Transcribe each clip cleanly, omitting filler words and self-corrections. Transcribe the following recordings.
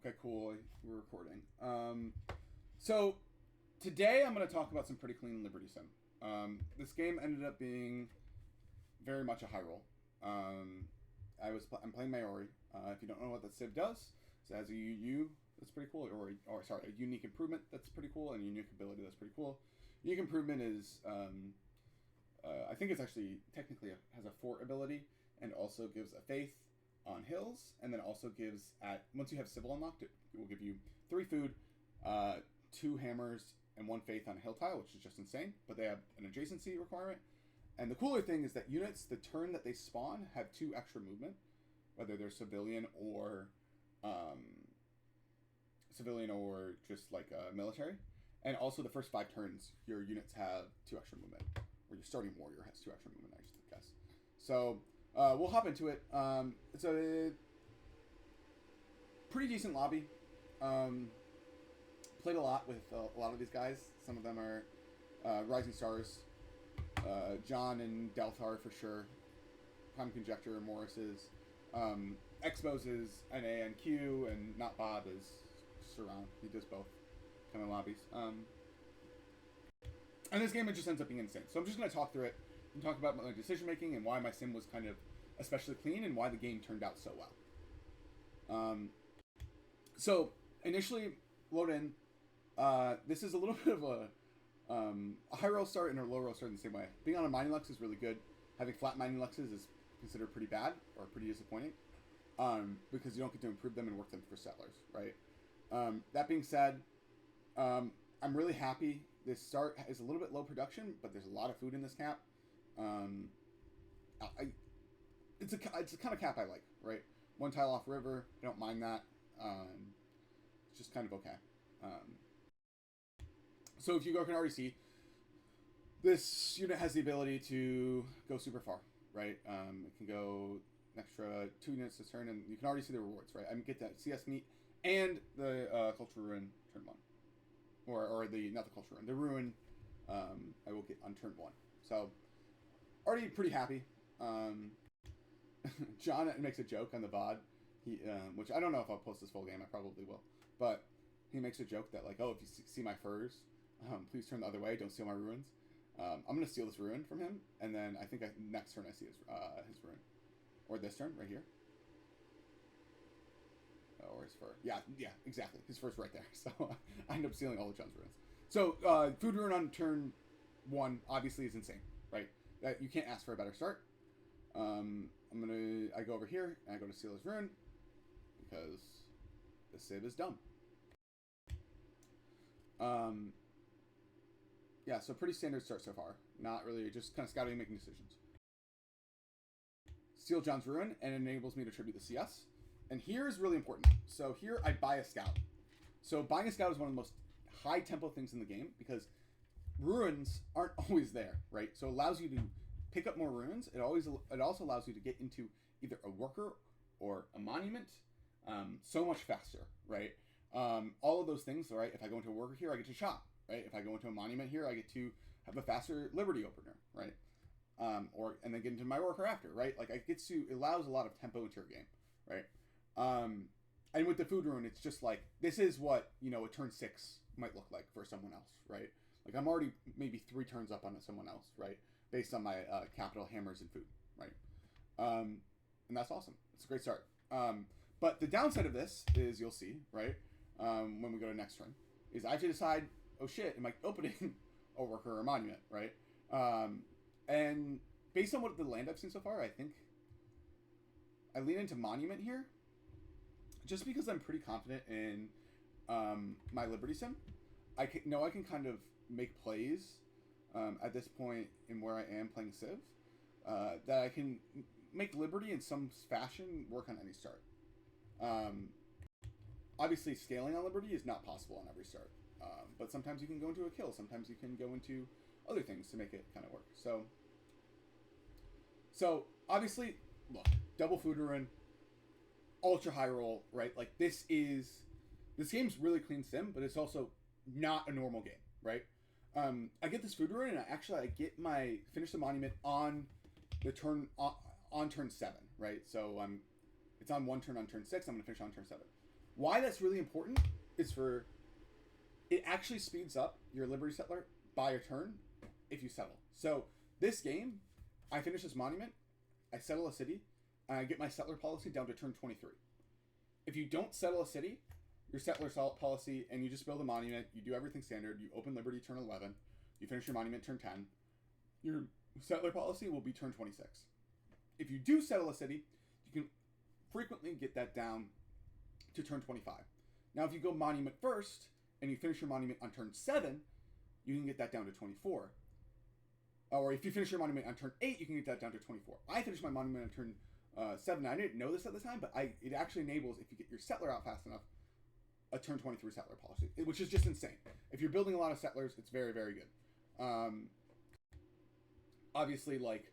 Okay, cool. We're recording. So today I'm going to talk about some pretty clean Liberty Sim. This game ended up being very much a high roll. I'm playing Maori. If you don't know what that civ does, it has a UU that's pretty cool, or sorry, a unique improvement that's pretty cool, and a unique ability that's pretty cool. Unique improvement is, I think it's actually technically has a fort ability, and also gives a faith on hills, and then also gives once you have civil unlocked, it will give you 3 food, 2 hammers, and 1 faith on a hill tile, which is just insane. But they have an adjacency requirement. And the cooler thing is that units, the turn that they spawn, have 2 extra movement, whether they're civilian or just like military. And also the first 5 turns, your units have 2 extra movement, or your starting warrior has 2 extra movement, I should guess. So we'll hop into it. It's a pretty decent lobby. Played a lot with a lot of these guys. Some of them are rising stars. John and Delthar for sure. Prime Conjecture, Morris's. Expos is NA and Q, and Not Bob is Surround. He does both kind of lobbies. And this game, it just ends up being insane. So I'm just going to talk through it and talk about my decision making and why my sim was kind of especially clean and why the game turned out so well. So initially, load in. This is a little bit of a high roll start and a low roll start in the same way. Being on a mining lux is really good. Having flat mining luxes is considered pretty bad or pretty disappointing, because you don't get to improve them and work them for settlers, right? That being said, I'm really happy. This start is a little bit low production, but there's a lot of food in this cap. It's the kind of cap I like, right? 1 tile off river, I don't mind that. It's just kind of okay. So if you can already see, this unit has the ability to go super far, right? It can go an extra 2 units this turn, and you can already see the rewards, right? I get that CS meat and the cultural ruin turn 1, or the not the cultural ruin, the ruin. I will get on turn 1. So already pretty happy. John makes a joke on the VOD, which I don't know if I'll post this full game. I probably will, but he makes a joke that like, oh, if you see my furs, please turn the other way. Don't steal my ruins. I'm gonna steal this ruin from him, and then I think next turn I see his ruin, or this turn right here, or his fur. Yeah, exactly. His fur's right there. So I end up stealing all of John's ruins. So food ruin on turn 1 obviously is insane, right? That you can't ask for a better start. I go over here and I go to steal his ruin because the civ is dumb. Yeah, so pretty standard start so far. Not really, just kind of scouting and making decisions. Steal John's ruin, and it enables me to tribute the CS. And here is really important. So here I buy a scout. So buying a scout is one of the most high tempo things in the game because ruins aren't always there, right? So it allows you to pick up more ruins. It also allows you to get into either a worker or a monument so much faster, right? All of those things, right? If I go into a worker here, I get to shop, right? If I go into a monument here, I get to have a faster liberty opener, right? And then get into my worker after, right? Like it allows a lot of tempo into your game, right? And with the food ruin, it's just like, this is what, a turn 6 might look like for someone else, right? Like I'm already maybe 3 turns up on someone else, right? Based on my capital hammers and food, right? And that's awesome. It's a great start. But the downside of this is, you'll see, right? When we go to next turn, is I have to decide, oh shit, am I opening a worker or a monument, right? And based on what the land I've seen so far, I think I lean into monument here, just because I'm pretty confident in my Liberty Sim. I can kind of make plays at this point in where I am playing Civ, that I can make Liberty in some fashion work on any start. Obviously, scaling on Liberty is not possible on every start, but sometimes you can go into a kill. Sometimes you can go into other things to make it kind of work. So obviously, look, double food ruin, ultra high roll, right? Like this game's really clean sim, but it's also not a normal game, right? I get this food ruin, and I get my finish the monument on the turn on turn 7, right? So it's on 1 turn on turn 6. I'm gonna finish on turn 7. Why that's really important is for it actually speeds up your Liberty Settler by a turn if you settle. So this game, I finish this monument, I settle a city, and I get my settler policy down to turn 23. If you don't settle a city, your settler policy, and you just build a monument, you do everything standard, you open Liberty turn 11, you finish your monument turn 10, your settler policy will be turn 26. If you do settle a city, you can frequently get that down to turn 25. Now, if you go monument first, and you finish your monument on turn 7, you can get that down to 24. Or if you finish your monument on turn 8, you can get that down to 24. I finished my monument on turn 7. I didn't know this at the time, but it actually enables, if you get your settler out fast enough, a turn 23 settler policy, which is just insane. If you're building a lot of settlers, it's very, very good. Obviously, like,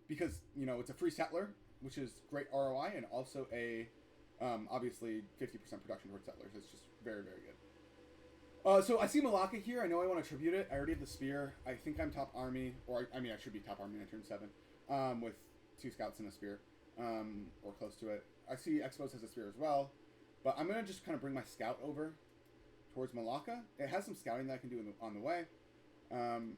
because, you know, it's a free settler, which is great ROI, and also a, obviously, 50% production towards settlers. It's just very, very good. So I see Malacca here. I know I want to tribute it. I already have the spear. I think I'm top army, or I mean, I should be top army on turn 7, with 2 scouts and a spear, or close to it. I see Expos has a spear as well, but I'm gonna just kind of bring my scout over towards Malacca. It has some scouting that I can do on the way, and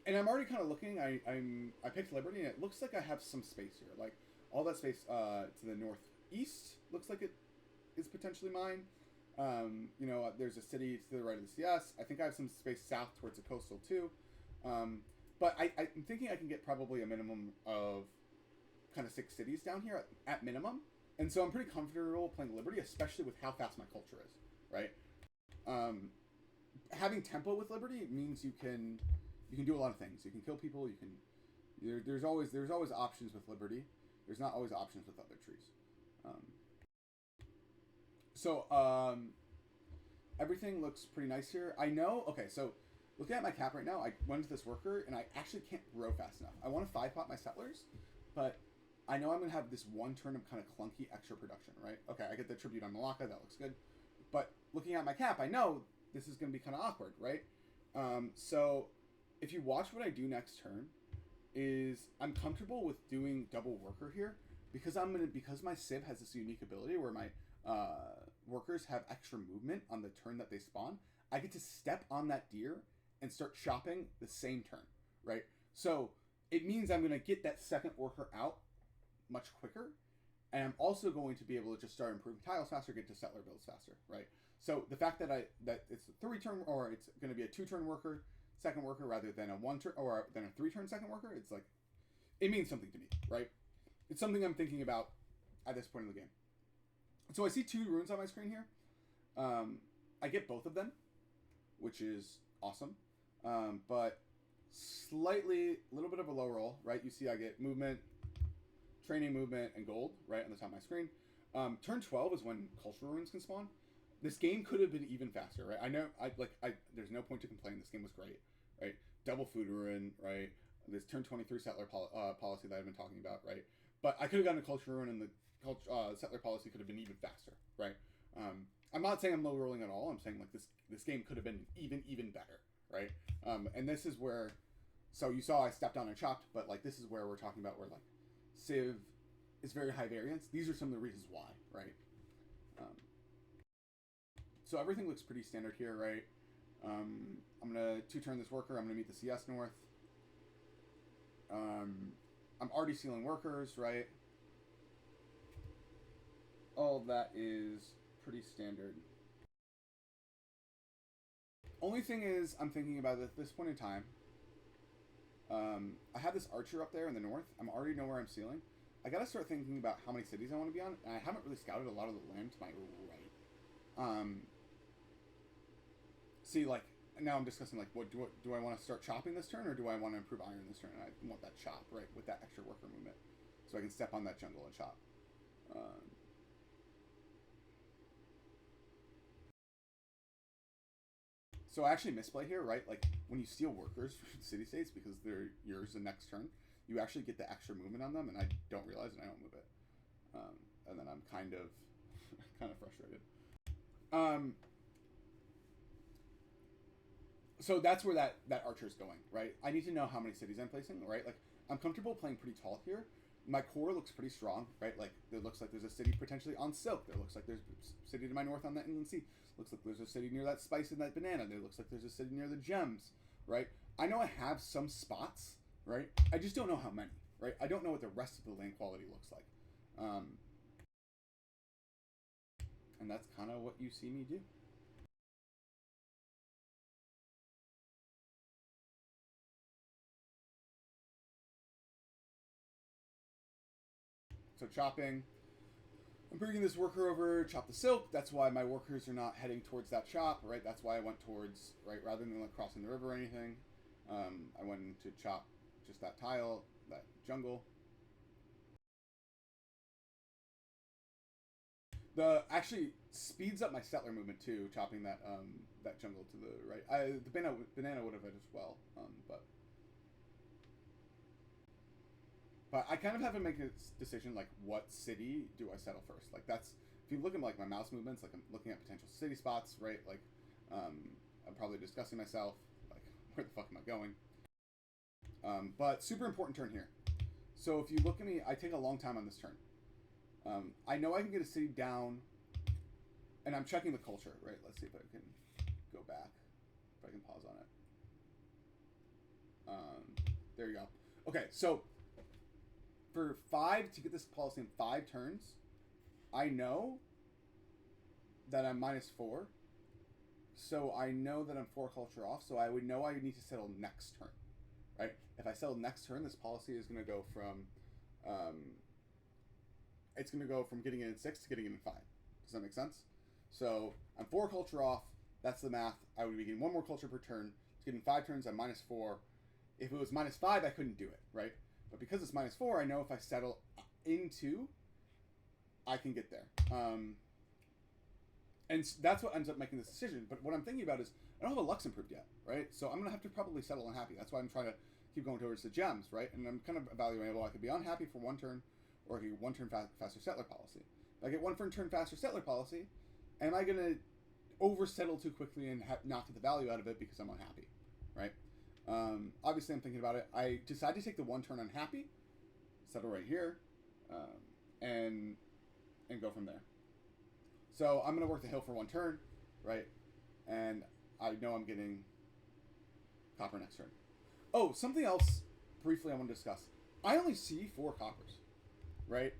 I'm already kind of looking. I picked Liberty, and it looks like I have some space here. Like all that space to the northeast looks like it is potentially mine. You know, there's a city to the right of the CS. I think I have some space south towards the coastal too. But I'm thinking I can get probably a minimum of kind of 6 cities down here at minimum. And so I'm pretty comfortable playing Liberty, especially with how fast my culture is, right? Having tempo with Liberty means you can do a lot of things. You can kill people. You can there's always options with Liberty. There's not always options with other trees. So everything looks pretty nice here. I know. Okay, so looking at my cap right now, I went to this worker and I actually can't grow fast enough. I want to 5-pot my settlers, but I know I'm gonna have this 1 turn of kind of clunky extra production, right? Okay, I get the tribute on Malacca. That looks good. But looking at my cap, I know this is gonna be kind of awkward, right? So if you watch what I do next turn, is I'm comfortable with doing double worker here because because my Civ has this unique ability where my workers have extra movement on the turn that they spawn. I get to step on that deer and start chopping the same turn, right? So it means I'm going to get that second worker out much quicker, and I'm also going to be able to just start improving tiles faster, get to settler builds faster, right? So the fact that it's a 3-turn, or it's going to be a 2-turn worker, second worker, rather than a 1-turn, or than a 3-turn second worker, it's like, it means something to me, right? It's something I'm thinking about at this point in the game. So I see 2 runes on my screen here. I get both of them, which is awesome. But slightly, a little bit of a low roll, right? You see I get movement, training movement, and gold, right, on the top of my screen. Turn 12 is when cultural runes can spawn. This game could have been even faster, right? I know, there's no point to complain. This game was great, right? Double food rune, right? This turn 23 settler policy that I've been talking about, right? But I could have gotten a culture rune, and the settler policy could have been even faster, right? I'm not saying I'm low rolling at all. I'm saying like this game could have been even better, right? And this is where, so you saw I stepped on and chopped, but like this is where we're talking about where like Civ is very high variance. These are some of the reasons why, right? So everything looks pretty standard here, right? I'm gonna 2-turn this worker. I'm gonna meet the CS north. I'm already sealing workers, right? All of that is pretty standard. Only thing is, I'm thinking about at this point in time, I have this archer up there in the north. I already know where I'm sealing. I gotta start thinking about how many cities I want to be on, and I haven't really scouted a lot of the land to my right. See, like, now I'm discussing, like, what do I want to start chopping this turn, or do I want to improve iron this turn? And I want that chop, right, with that extra worker movement, so I can step on that jungle and chop. So I actually misplay here, right? Like, when you steal workers from city-states because they're yours the next turn, you actually get the extra movement on them, and I don't realize and I don't move it. And then I'm kind of frustrated. So that's where that archer is going, right? I need to know how many cities I'm placing, right? Like, I'm comfortable playing pretty tall here, my core looks pretty strong, right? Like, there looks like there's a city potentially on Silk. There looks like there's a city to my north on the Inland Sea. Looks like there's a city near that spice and that banana. There looks like there's a city near the gems, right? I know I have some spots, right? I just don't know how many, right? I don't know what the rest of the land quality looks like. And that's kind of what you see me do. So chopping, I'm bringing this worker over, chop the silk. That's why my workers are not heading towards that chop, right? That's why I went towards, right, rather than like crossing the river or anything. I went to chop just that tile, that jungle. The actually speeds up my settler movement too, chopping that jungle to the right. The banana would have as well, but I kind of have to make a decision like what city do I settle first. Like that's if you look at like my mouse movements, like I'm looking at potential city spots, right? Like I'm probably discussing myself, like where the fuck am I going? But super important turn here. So if you look at me, I take a long time on this turn. I know I can get a city down, and I'm checking the culture, right? Let's see if I can go back, if I can pause on it. There you go. Okay, so for 5 to get this policy in 5 turns, I know that I'm -4, so I know that I'm 4 culture off, so I would know I need to settle next turn, right? If I settle next turn, this policy is going to go from it's going to go from getting it in 6 to getting it in 5. Does that make sense? So I'm 4 culture off. That's the math. I would be getting 1 more culture per turn. It's getting 5 turns. I'm -4. If it was -5, I couldn't do it, right? But because it's -4, I know if I settle into, I can get there. And that's what ends up making this decision. But what I'm thinking about is I don't have a Lux improved yet, right? So I'm going to have to probably settle unhappy. That's why I'm trying to keep going towards the gems, right? And I'm kind of evaluating, well, I could be unhappy for 1 turn, or I could get 1 turn faster settler policy. If I get 1 turn faster settler policy, am I going to oversettle too quickly and not get the value out of it because I'm unhappy, right? Obviously, I'm thinking about it. I decide to take the 1 turn unhappy, settle right here, and go from there. So I'm going to work the hill for 1 turn, right? And I know I'm getting copper next turn. Oh, something else briefly I want to discuss. I only see 4 coppers, right?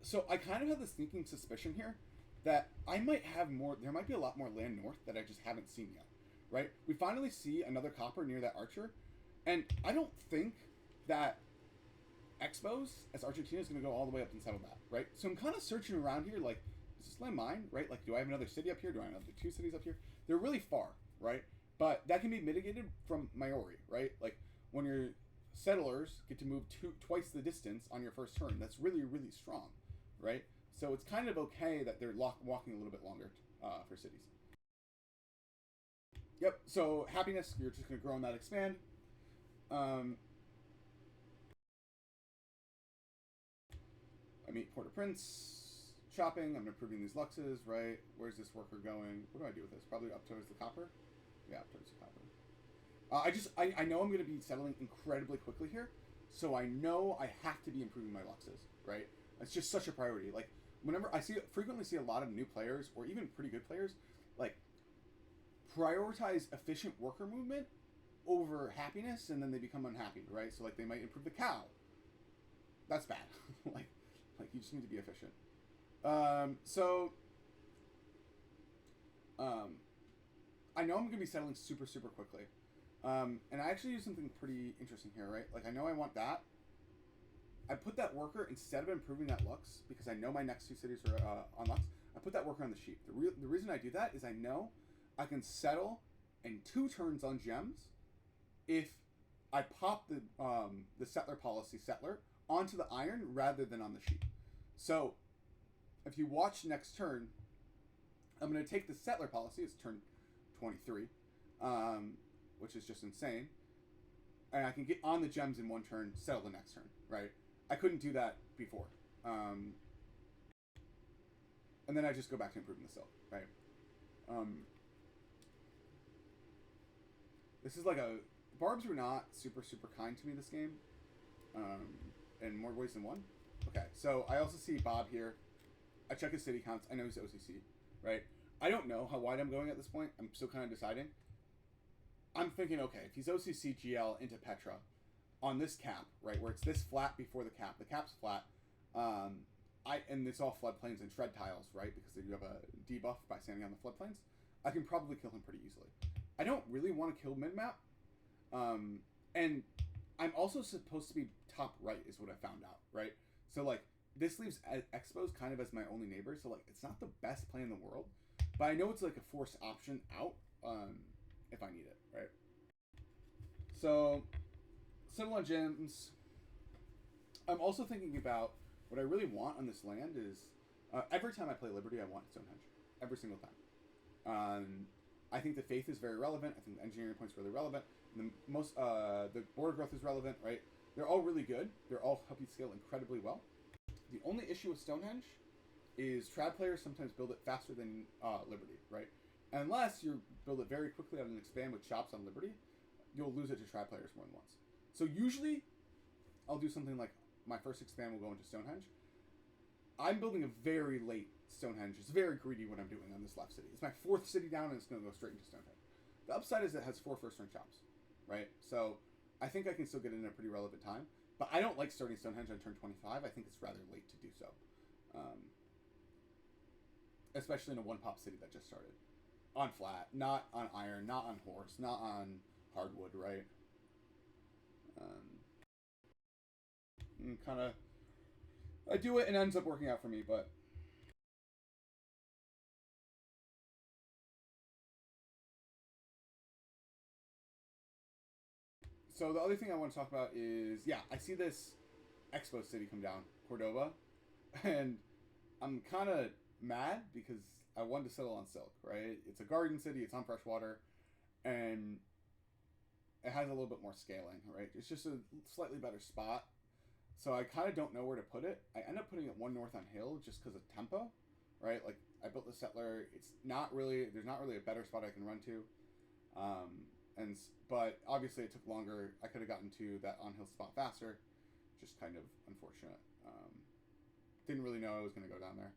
So I kind of have this sneaking suspicion here that I might have more, there might be a lot more land north that I just haven't seen yet, right? We finally see another copper near that archer, and I don't think that Expos as Argentina is going to go all the way up and settle that, right? So I'm kind of searching around here, like, is this land mine, right? Like, do I have another city up here? Do I have another 2 cities up here? They're really far, right? But that can be mitigated from Maori, right? Like, when your settlers get to move twice the distance on your first turn, that's really, really strong, right? So it's kind of okay that they're walking a little bit longer for cities. Yep, so happiness, you're just going to grow on that expand. I meet Port-au-Prince, chopping, I'm improving these luxes, right? Where's this worker going? What do I do with this? Probably up towards the copper? Yeah, up towards the copper. I know I'm going to be settling incredibly quickly here, so I know I have to be improving my luxes, right? It's just such a priority. Like, whenever I frequently see a lot of new players, or even pretty good players, like, prioritize efficient worker movement over happiness, and then they become unhappy, right? So, like, they might improve the cow. That's bad. like, you just need to be efficient. I know I'm going to be settling super, super quickly. And I actually use something pretty interesting here, right? Like, I know I want that. I put that worker, instead of improving that Lux, because I know my next 2 cities are on Lux, I put that worker on the sheep. The reason I do that is I know I can settle in 2 turns on gems if I pop the settler policy settler onto the iron rather than on the sheep. So, if you watch next turn, I'm going to take the settler policy, it's turn 23, which is just insane, and I can get on the gems in 1 turn, settle the next turn, right? I couldn't do that before. And then I just go back to improving the silk, right? This is like barbs were not super, super kind to me this game. in more ways than one. Okay, so I also see Bob here. I check his city counts. I know he's OCC, right? I don't know how wide I'm going at this point. I'm still kind of deciding. I'm thinking, okay, if he's OCC GL into Petra on this cap, right, where it's this flat before the cap's flat, and it's all floodplains and shred tiles, right, because you have a debuff by standing on the floodplains, I can probably kill him pretty easily. I don't really want to kill mid-map, and I'm also supposed to be top right is what I found out, right? So, like, this leaves Expos kind of as my only neighbor, so, like, it's not the best play in the world, but I know it's, like, a forced option out if I need it, right? So, settle on gems. I'm also thinking about what I really want on this land is every time I play Liberty, I want Stonehenge. Every single time. I think the faith is very relevant. I think the engineering point's really relevant. The border growth is relevant, right? They're all really good. They're all help you scale incredibly well. The only issue with Stonehenge is trad players sometimes build it faster than Liberty, right? Unless you build it very quickly on an expand with chops on Liberty, you'll lose it to trad players more than once. So usually, I'll do something like my first expand will go into Stonehenge. I'm building a very late Stonehenge. It's very greedy what I'm doing on this left city. It's my 4th city down, and it's going to go straight into Stonehenge. The upside is it has 4 first-turn chops, right? So I think I can still get it in a pretty relevant time. But I don't like starting Stonehenge on turn 25. I think it's rather late to do so. Especially in a one-pop city that just started. On flat, not on iron, not on horse, not on hardwood, right? Kind of, I do it and it ends up working out for me, but so the other thing I want to talk about is, yeah, I see this Expo city come down, Cordova, and I'm kind of mad because I wanted to settle on Silk, right? It's a garden city, it's on fresh water, and it has a little bit more scaling, right? It's just a slightly better spot. So I kind of don't know where to put it. I end up putting it one north on hill just because of tempo, right? Like I built the settler. It's not really, there's not really a better spot I can run to. But obviously it took longer. I could have gotten to that on hill spot faster. Just kind of unfortunate. Didn't really know I was going to go down there.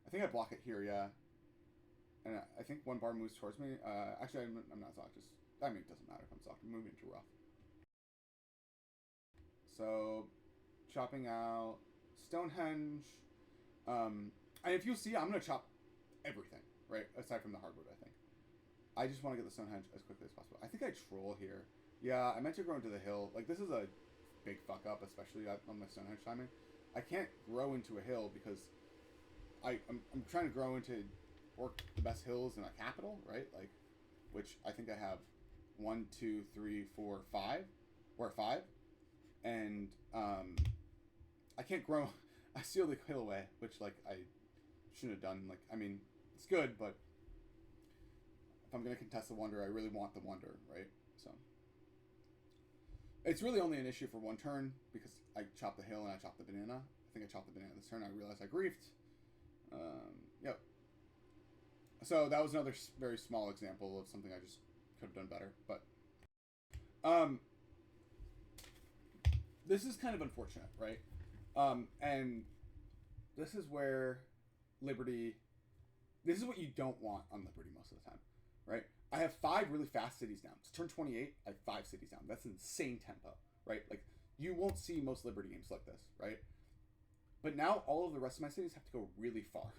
I think I block it here, yeah. And I think one bar moves towards me. Actually, I'm not zocked. I mean, it doesn't matter if I'm zocked. I'm moving too rough. So, chopping out Stonehenge. And if you see, I'm going to chop everything, right? Aside from the hardwood, I think. I just want to get the Stonehenge as quickly as possible. I think I troll here. Yeah, I meant to grow into the hill. Like, this is a big fuck up, especially on my Stonehenge timing. I can't grow into a hill because I'm trying to grow into work the best hills in a capital, right? Like, which I think I have 1, 2, 3, 4, 5, or 5, and I can't grow. I steal the hill away, which like I shouldn't have done. Like, I mean, it's good, but if I'm gonna contest the wonder, I really want the wonder, right? So it's really only an issue for one turn because I chopped the hill and I chopped the banana. I think I chopped the banana this turn. I realized I griefed. Yep. So that was another very small example of something I just could have done better. But this is kind of unfortunate, right? And this is where Liberty. This is what you don't want on Liberty most of the time, right? I have 5 really fast cities down. It's turn 28. I have 5 cities down. That's insane tempo, right? Like you won't see most Liberty games like this, right? But now all of the rest of my cities have to go really far,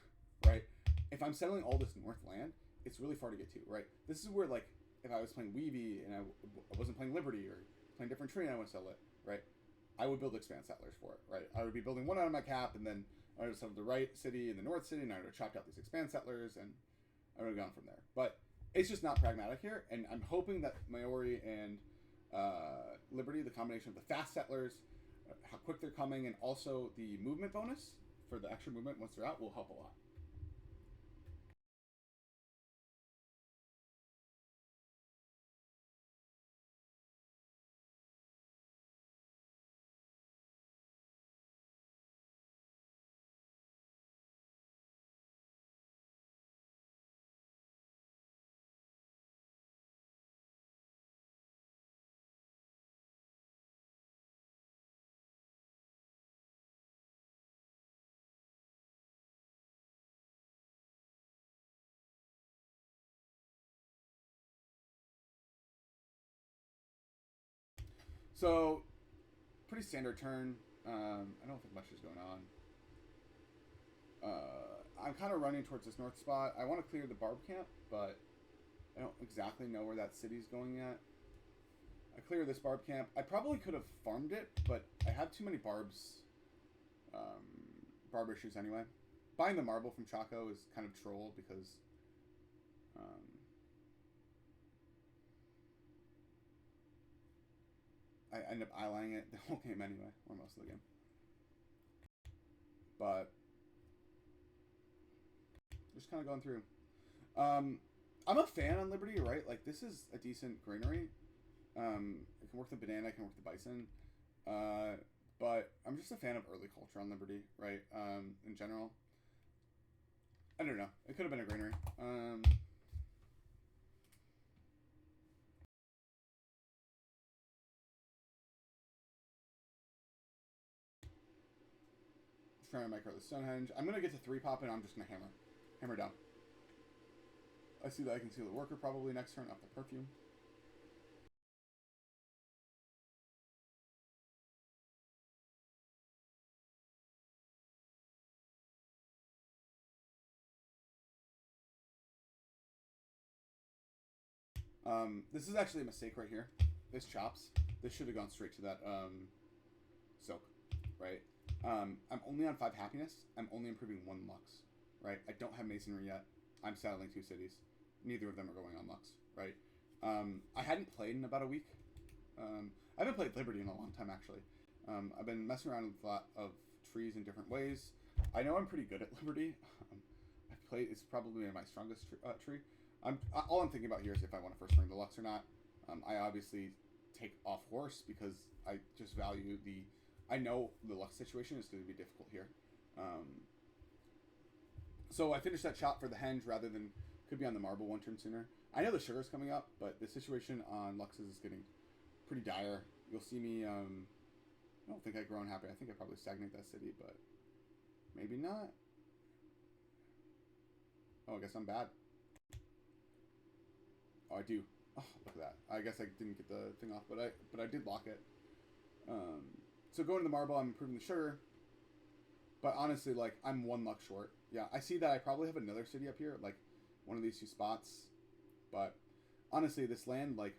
right? If I'm settling all this north land, it's really far to get to, right? This is where, like, if I was playing Weeby and I wasn't playing Liberty or playing different tree and I want to settle it, right? I would build expand settlers for it, right? I would be building one out of my cap and then I would have settled the right city and the north city and I would have chopped out these expand settlers and I would have gone from there. But it's just not pragmatic here, and I'm hoping that Maori and Liberty, the combination of the fast settlers, how quick they're coming, and also the movement bonus for the extra movement once they're out will help a lot. So, pretty standard turn. I don't think much is going on. I'm kind of running towards this north spot. I want to clear the barb camp, but I don't exactly know where that city's going yet. I clear this barb camp. I probably could have farmed it, but I have too many barb issues anyway. Buying the marble from Chaco is kind of troll because I end up eyeing it the whole game anyway, or most of the game. But just kind of going through. I'm a fan on Liberty, right? Like, this is a decent granary. I can work the banana, I can work the bison. But I'm just a fan of early culture on Liberty, right? In general. I don't know. It could have been a granary. Just trying to micro the Stonehenge. I'm going to get to 3 pop and I'm just going to hammer down. I see that I can seal the worker probably next turn off the perfume. This is actually a mistake right here. This chops. This should have gone straight to that soak, right? I'm only on 5 happiness. I'm only improving 1 lux, right? I don't have masonry yet. I'm saddling 2 cities. Neither of them are going on lux, right? I hadn't played in about a week. I haven't played Liberty in a long time, actually. I've been messing around with a lot of trees in different ways. I know I'm pretty good at Liberty. I've played, it's probably my strongest tree. All I'm thinking about here is if I want to first ring the Lux or not. I obviously take off horse because I just value I know the Lux situation is going to be difficult here. So I finished that shot for the henge rather than could be on the marble 1 turn sooner. I know the sugar's coming up, but the situation on Luxes is getting pretty dire. You'll see me, I don't think I've grown happy. I think I probably stagnate that city, but maybe not. Oh, I guess I'm bad. Oh, I do. Oh, look at that. I guess I didn't get the thing off, but I did lock it. So going to the marble, I'm improving the sugar. But honestly, like, I'm 1 luck short. Yeah, I see that I probably have another city up here, like one of these 2 spots. But honestly, this land, like,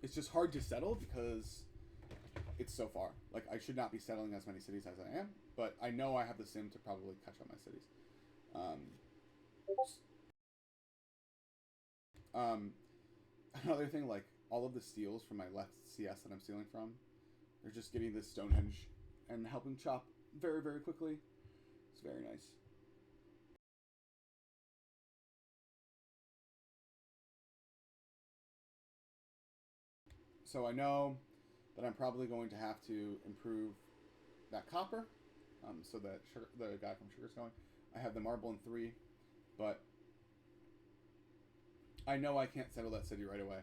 it's just hard to settle because it's so far. Like, I should not be settling as many cities as I am, but I know I have the sim to probably catch up my cities. Another thing, like, all of the steals from my left CS that I'm stealing from, they're just getting this Stonehenge and helping chop very, very quickly. It's very nice. So I know that I'm probably going to have to improve that copper, so that the guy from Sugar's going. I have the marble in 3, but I know I can't settle that city right away.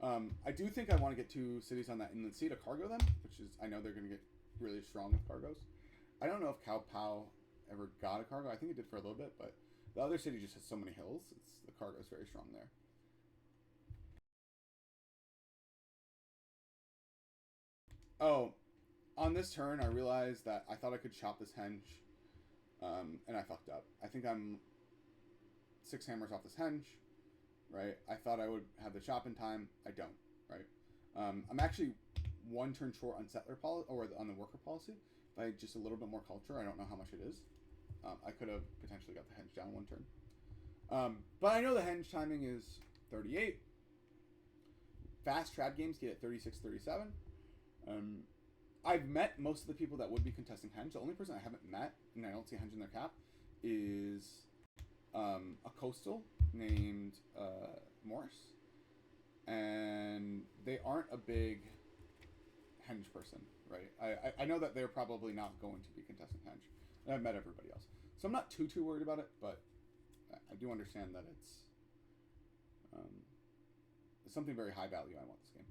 I do think I want to get 2 cities on that inland sea to cargo them, which is, I know they're going to get really strong with cargoes. I don't know if Cow Pow ever got a cargo. I think it did for a little bit, but the other city just has so many hills. The cargo is very strong there. Oh, on this turn, I realized that I thought I could chop this henge, and I fucked up. I think I'm 6 hammers off this henge, right? I thought I would have the chop in time. I don't, right? I'm actually 1 turn short on settler policy, or on the worker policy, by just a little bit more culture. I don't know how much it is. I could have potentially got the henge down 1 turn. But I know the henge timing is 38. Fast trad games get at 36, 37. I've met most of the people that would be contesting henge. The only person I haven't met, and I don't see henge in their cap, is a coastal named Morris. And they aren't a big henge person, right? I know that they're probably not going to be contesting henge. And I've met everybody else. So I'm not too worried about it, but I do understand that it's something very high value I want this game.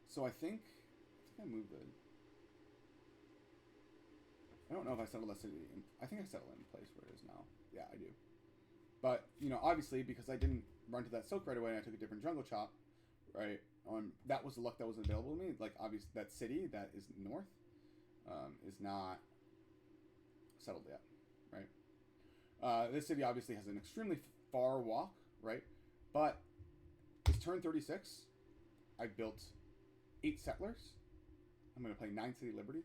So I think I moved it. I don't know if I settled that city. I think I settled it in place where it is now. Yeah, I do. But obviously, because I didn't run to that silk right away, and I took a different jungle chop, right? That was the luck that was available to me. Like, obviously, that city that is north is not settled yet, right? This city obviously has an extremely far walk, right? But this turn 36, I built 8 settlers. I'm going to play 9 city liberty,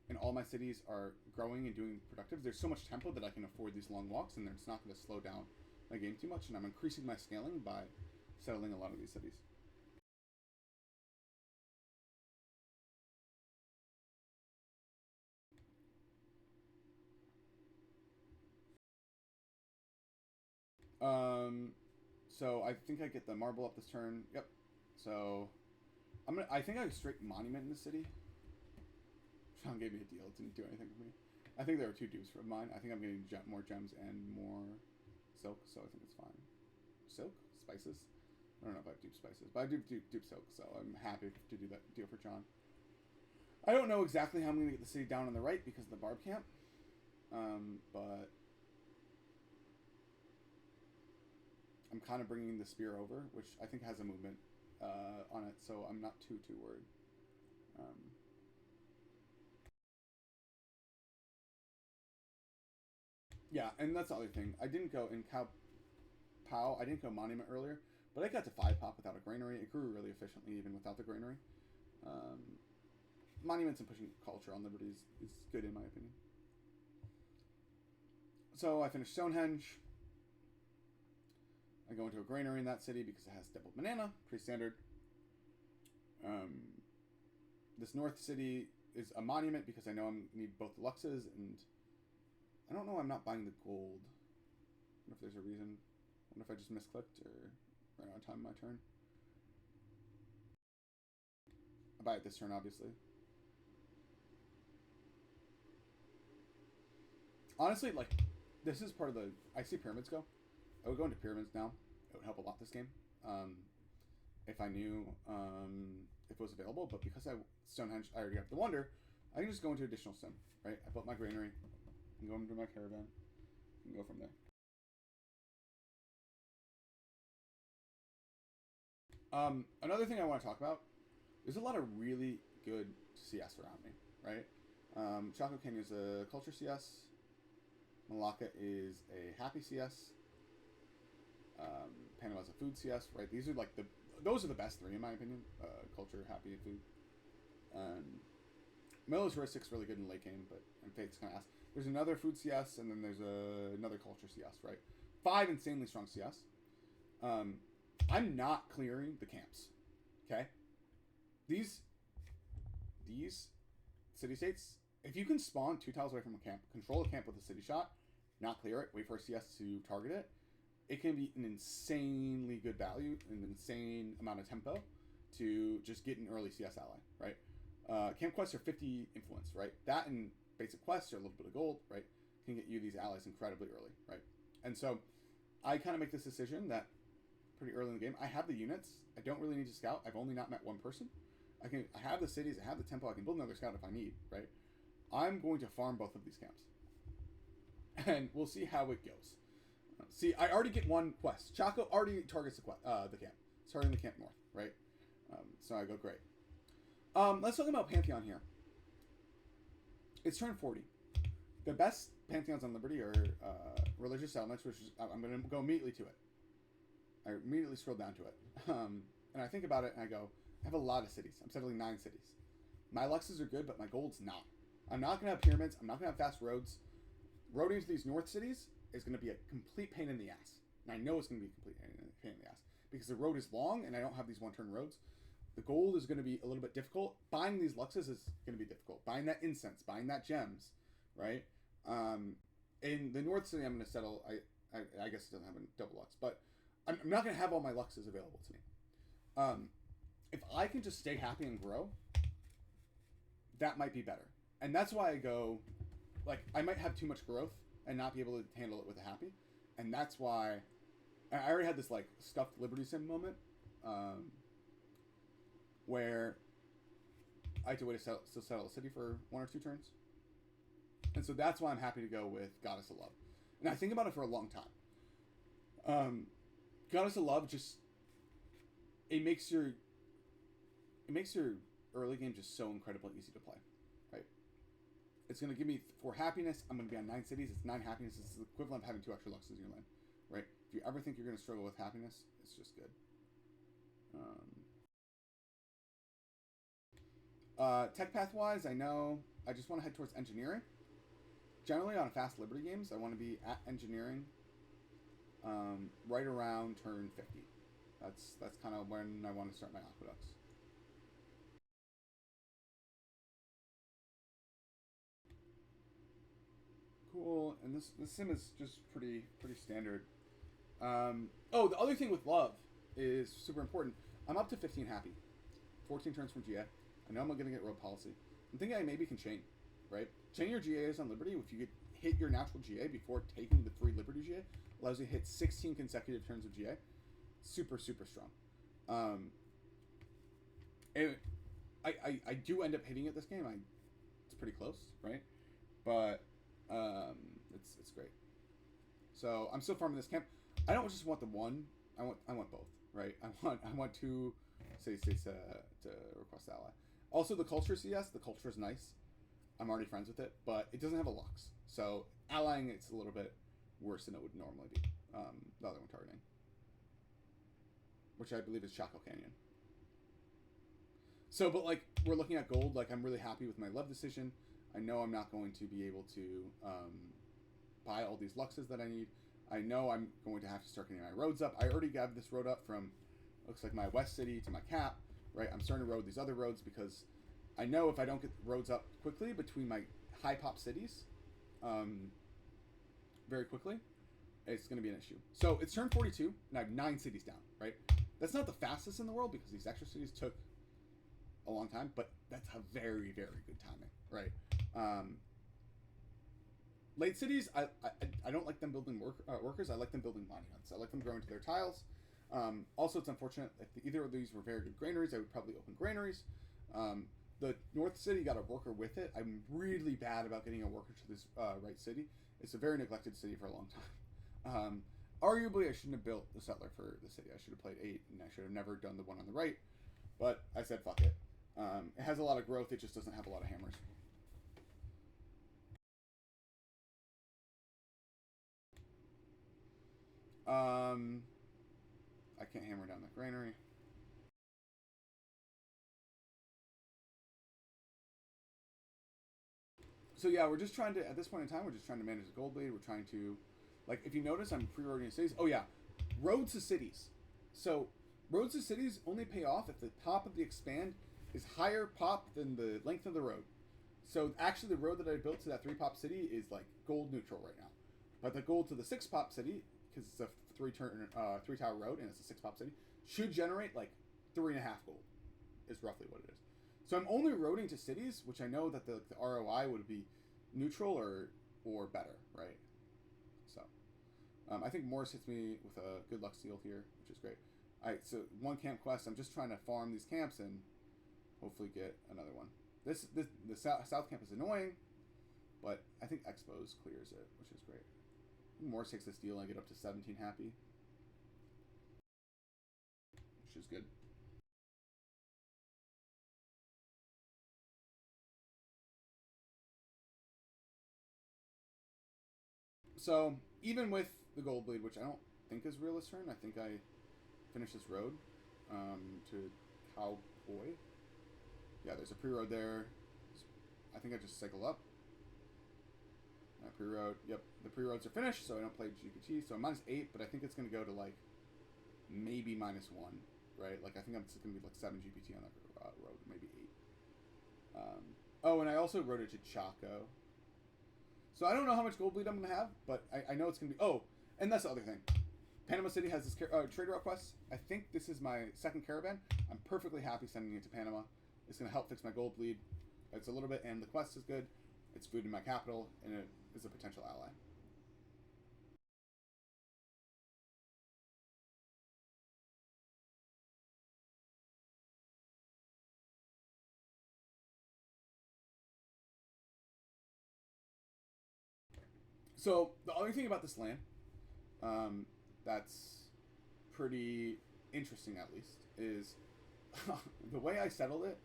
and all my cities are growing and doing productive. There's so much tempo that I can afford these long walks, and it's not going to slow down my game too much. And I'm increasing my scaling by settling a lot of these cities. So I think I get the marble up this turn. Yep. So I think I straight monument in the city. Sean gave me a deal. It didn't do anything for me. I think there were 2 dupes from mine. I think I'm getting more gems and more silk, so I think it's fine. Silk? Spices? I don't know if I dupe spices, but I do dupe silk, so I'm happy to do that deal for John. I don't know exactly how I'm going to get the city down on the right because of the barb camp, but I'm kind of bringing the spear over, which I think has a movement on it, so I'm not too worried. Yeah, and that's the other thing. I didn't go in Pow. I didn't go Monument earlier, but I got to 5 pop without a granary. It grew really efficiently even without the granary. Monuments and pushing culture on Liberty is good in my opinion. So I finished Stonehenge. I go into a granary in that city because it has double banana, pretty standard. This north city is a monument because I know I need both the Luxes, and I don't know I'm not buying the gold. I wonder if there's a reason. I wonder if I just misclicked or right on time of my turn. I buy it this turn, obviously. Honestly, like, this is part of the... I see pyramids go. I would go into pyramids now. It would help a lot this game. If I knew if it was available, but because Stonehenge, I already have the Wonder, I can just go into additional sim, right? I built my granary, and go into my caravan, and go from there. Another thing I want to talk about, there's a lot of really good CS around me, right? Chaco Canyon is a culture CS. Malacca is a happy CS. Panama's a food CS, right? These are like those are the best 3 in my opinion. Culture, happy, and food. Militaristic's really good in late game, but Fate's kind of ass. There's another food CS, and then there's another culture CS, right? 5 insanely strong CS. I'm not clearing the camps, okay? These city-states, if you can spawn 2 tiles away from a camp, control a camp with a city shot, not clear it, wait for a CS to target it, it can be an insanely good value, an insane amount of tempo to just get an early CS ally, right? Camp quests are 50 influence, right? That and basic quests are a little bit of gold, right? Can get you these allies incredibly early, right? And so I kind of make this decision that pretty early in the game, I have the units. I don't really need to scout. I've only not met one person. I have the cities. I have the tempo. I can build another scout if I need, right? I'm going to farm both of these camps, and we'll see how it goes. See, I already get one quest. Chaco already targets the camp. It's targeting the camp north, right? So I go great. Let's talk about Pantheon here. It's turn 40. The best Pantheons on Liberty are religious settlements, which is, I'm going to go immediately to it. I immediately scroll down to it. And I think about it, and I go, I have a lot of cities. I'm settling 9 cities. My Luxes are good, but my gold's not. I'm not going to have pyramids. I'm not going to have fast roads. Roading to these north cities is going to be a complete pain in the ass. And I know it's going to be a complete pain in the ass. Because the road is long, and I don't have these one-turn roads. The gold is going to be a little bit difficult. Buying these Luxes is going to be difficult. Buying that incense, buying that gems, right? In the north city, I'm going to settle... I guess it doesn't have a double Lux, but I'm not going to have all my Luxes available to me. If I can just stay happy and grow, that might be better. And that's why I go, like, I might have too much growth and not be able to handle it with a happy. And that's why I already had this, like, stuffed Liberty Sim moment where I had to wait to settle a city for 1 or 2 turns. And so that's why I'm happy to go with Goddess of Love. And I think about it for a long time. Um, Goddess of Love just it makes your it makes your early game just so incredibly easy to play, right? It's gonna give me for happiness. I'm gonna be on 9 cities. It's 9 happiness. It's the equivalent of having 2 extra luxes in your land, right? If you ever think you're gonna struggle with happiness, it's just good. Tech path wise, I know I just want to head towards engineering. Generally, on fast Liberty games, I want to be at engineering right around turn 50. That's kind of when I want to start my aqueducts. Cool, and this sim is just pretty standard. Oh, the other thing with love is super important. I'm up to 15 happy, 14 turns from GA. I know I'm gonna get road policy. I'm thinking I maybe can chain, right? Chain your GAs on Liberty. If you get hit your natural GA before taking the free Liberty GA, allows you to hit 16 consecutive turns of GA. Super strong. Um, it, I do end up hitting it this game. It's pretty close, right? But um, it's great. So I'm still farming this camp. I don't just want the one. I want both, right? I want two states to request ally. Also, the culture CS. The culture is nice. I'm already friends with it, but it doesn't have a lux. So allying it's a little bit worse than it would normally be. The other one targeting, which I believe is Chaco Canyon. So, but like we're looking at gold. Like I'm really happy with my love decision. I know I'm not going to be able to buy all these luxes that I need. I know I'm going to have to start getting my roads up. I already got this road up from looks like my west city to my cap. Right, I'm starting to road these other roads because I know if I don't get roads up quickly between my high pop cities, very quickly, it's going to be an issue. So it's turn 42, and I have 9 cities down. Right, that's not the fastest in the world because these extra cities took a long time, but that's a very good timing. Right. Late cities, I don't like them building workers. I like them building monuments. I like them growing to their tiles. Also, it's unfortunate if either of these were very good granaries, I would probably open granaries. The North City got a worker with it. I'm really bad about getting a worker to this right city. It's a very neglected city for a long time. Arguably, I shouldn't have built the settler for the city. I should have played 8, and I should have never done the one on the right. But I said, fuck it. It has a lot of growth. It just doesn't have a lot of hammers. I can't hammer down that granary. So yeah, we're just trying to at this point in time we're just trying to manage the gold bleed. We're trying to, like, if you notice, I'm pre-roading cities. Oh yeah, roads to cities. So roads to cities only pay off if the top of the expand is higher pop than the length of the road. So actually, the road that I built to that 3 pop city is like gold neutral right now, but the gold to the 6 pop city, because it's a 3 tower road and it's a 6 pop city, should generate like 3.5 gold. Is roughly what it is. So I'm only roading to cities, which I know that the ROI would be neutral or better, right? So I think Morris hits me with a good luck steal here, which is great. All right, so 1 camp quest. I'm just trying to farm these camps and hopefully get another one. The south camp is annoying, but I think Expos clears it, which is great. Morris takes this deal and I get up to 17 happy, which is good. So even with the gold bleed, which I don't think is real this turn, I think I finish this road to Cowboy. Yeah, there's a pre-road there. I think I just cycle up. Pre-road. Yep, the pre-roads are finished, so I don't play GPT. So I'm -8, but I think it's going to go to like maybe -1, right? Like I think it's going to be like 7 GPT on that road, maybe 8. Oh, and I also wrote it to Chaco. So I don't know how much gold bleed I'm going to have, but I know it's going to be... Oh, and that's the other thing. Panama City has this trader request. I think this is my 2nd caravan. I'm perfectly happy sending it to Panama. It's going to help fix my gold bleed. It's a little bit, and the quest is good. It's food in my capital, and it is a potential ally. So the other thing about this land, that's pretty interesting, at least, is the way I settled it.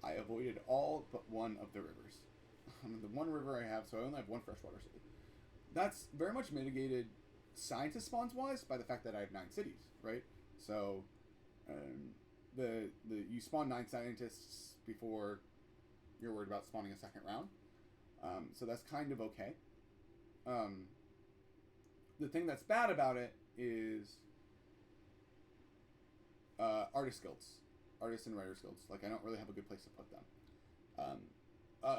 I avoided all but one of the rivers. The one river I have, so I only have one freshwater city. That's very much mitigated scientist spawns wise by the fact that I have 9 cities, right? So, um, the you spawn 9 scientists before you're worried about spawning a second round. So that's kind of okay. Um, the thing that's bad about it is artist guilds, artist and writer guilds. Like I don't really have a good place to put them.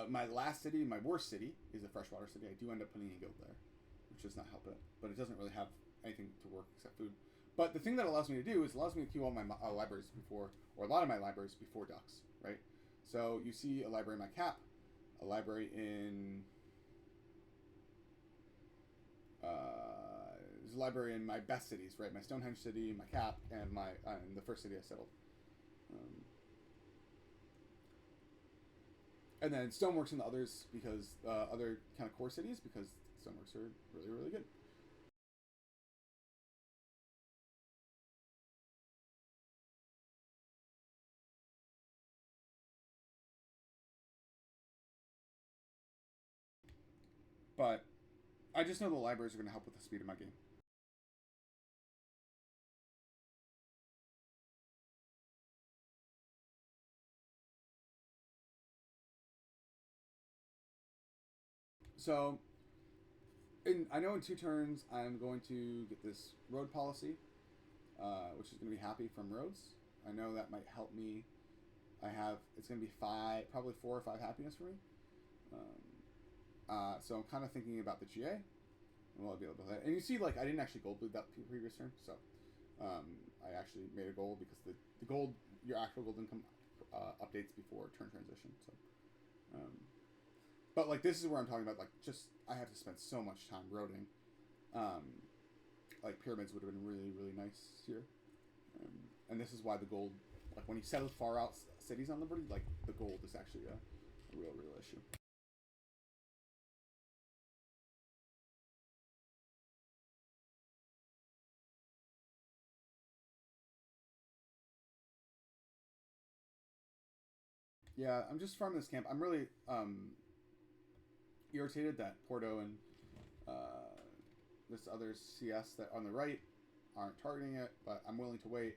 My last city, my worst city, is a freshwater city. I do end up putting a guild there, which does not help it. But it doesn't really have anything to work except food. But the thing that allows me to do is allows me to queue all my libraries before, or a lot of my libraries before ducks, right? So you see a library in my cap, a library in there's a library in my best cities, right? My Stonehenge city, my cap, and my and the first city I settled. And then Stoneworks in the others because other kind of core cities because Stoneworks are really, really good. But I just know the libraries are going to help with the speed of my game. So, I know in 2 turns I'm going to get this road policy, which is going to be happy from roads. I know that might help me. It's going to be probably 4 or 5 happiness for me. So I'm kind of thinking about the GA, and what I'll be able to play. And you see, like I didn't actually gold bleed that previous turn, so I actually made a goal because the gold, your actual gold income updates before turn transition. So. But like this is where I'm talking about like just I have to spend so much time roading. Like pyramids would have been really, really nice here, and this is why the gold, like when you settle far out cities on Liberty, like the gold is actually a real issue. Yeah, I'm just farming this camp. I'm really irritated that Porto and this other CS that on the right aren't targeting it, but I'm willing to wait.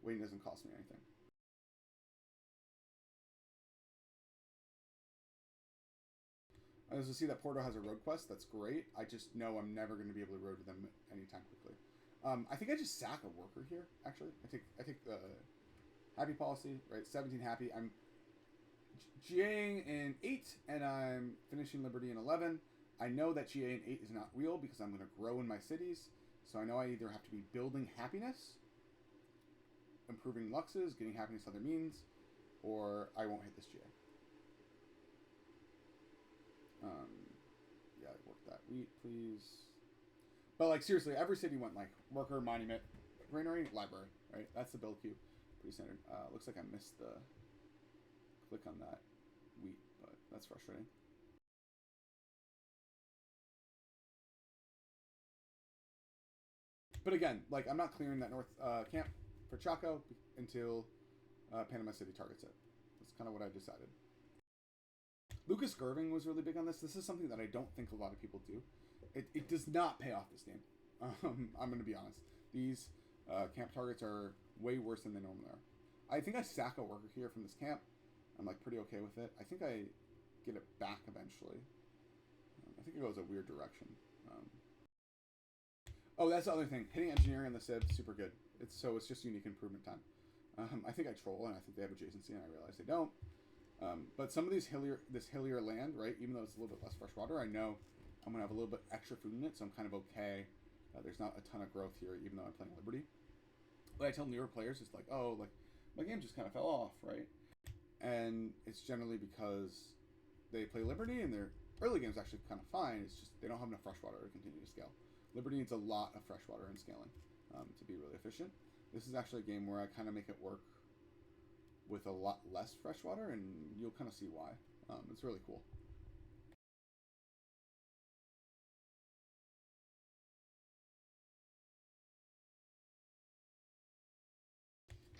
Waiting doesn't cost me anything. As you see that Porto has a road quest, that's great. I just know I'm never going to be able to road to them anytime quickly. I think I just sack a worker here. Actually, I take the happy policy, right? 17 happy. I'm GAing in 8, and I'm finishing Liberty in 11. I know that GA in 8 is not real because I'm going to grow in my cities. So I know I either have to be building happiness, improving luxes, getting happiness other means, or I won't hit this GA. Yeah, work that wheat, please. But like seriously, every city went like worker, monument, granary, library, right? That's the build queue. Pretty standard. Looks like I missed the click on that wheat, but that's frustrating. But again, like I'm not clearing that north camp for Chaco until Panama City targets it. That's kind of what I decided. Lucas Gerving was really big on this. This is something that I don't think a lot of people do. It does not pay off this game. I'm going to be honest. These camp targets are way worse than they normally are. I think I sack a worker here from this camp. I'm like pretty okay with it. I think I get it back eventually. I think it goes a weird direction. Oh, that's the other thing. Hitting engineering on the Civ, super good. It's just unique improvement time. I think I troll, and I think they have adjacency, and I realize they don't. But some of this hillier land, right? Even though it's a little bit less fresh water, I know I'm gonna have a little bit extra food in it, so I'm kind of okay. There's not a ton of growth here, even though I'm playing Liberty. What I tell newer players is like, oh, like my game just kind of fell off, right? And it's generally because they play Liberty, and their early game's actually kind of fine. It's just they don't have enough fresh water to continue to scale. Liberty needs a lot of fresh water and scaling to be really efficient. This is actually a game where I kind of make it work with a lot less fresh water, and you'll kind of see why. It's really cool.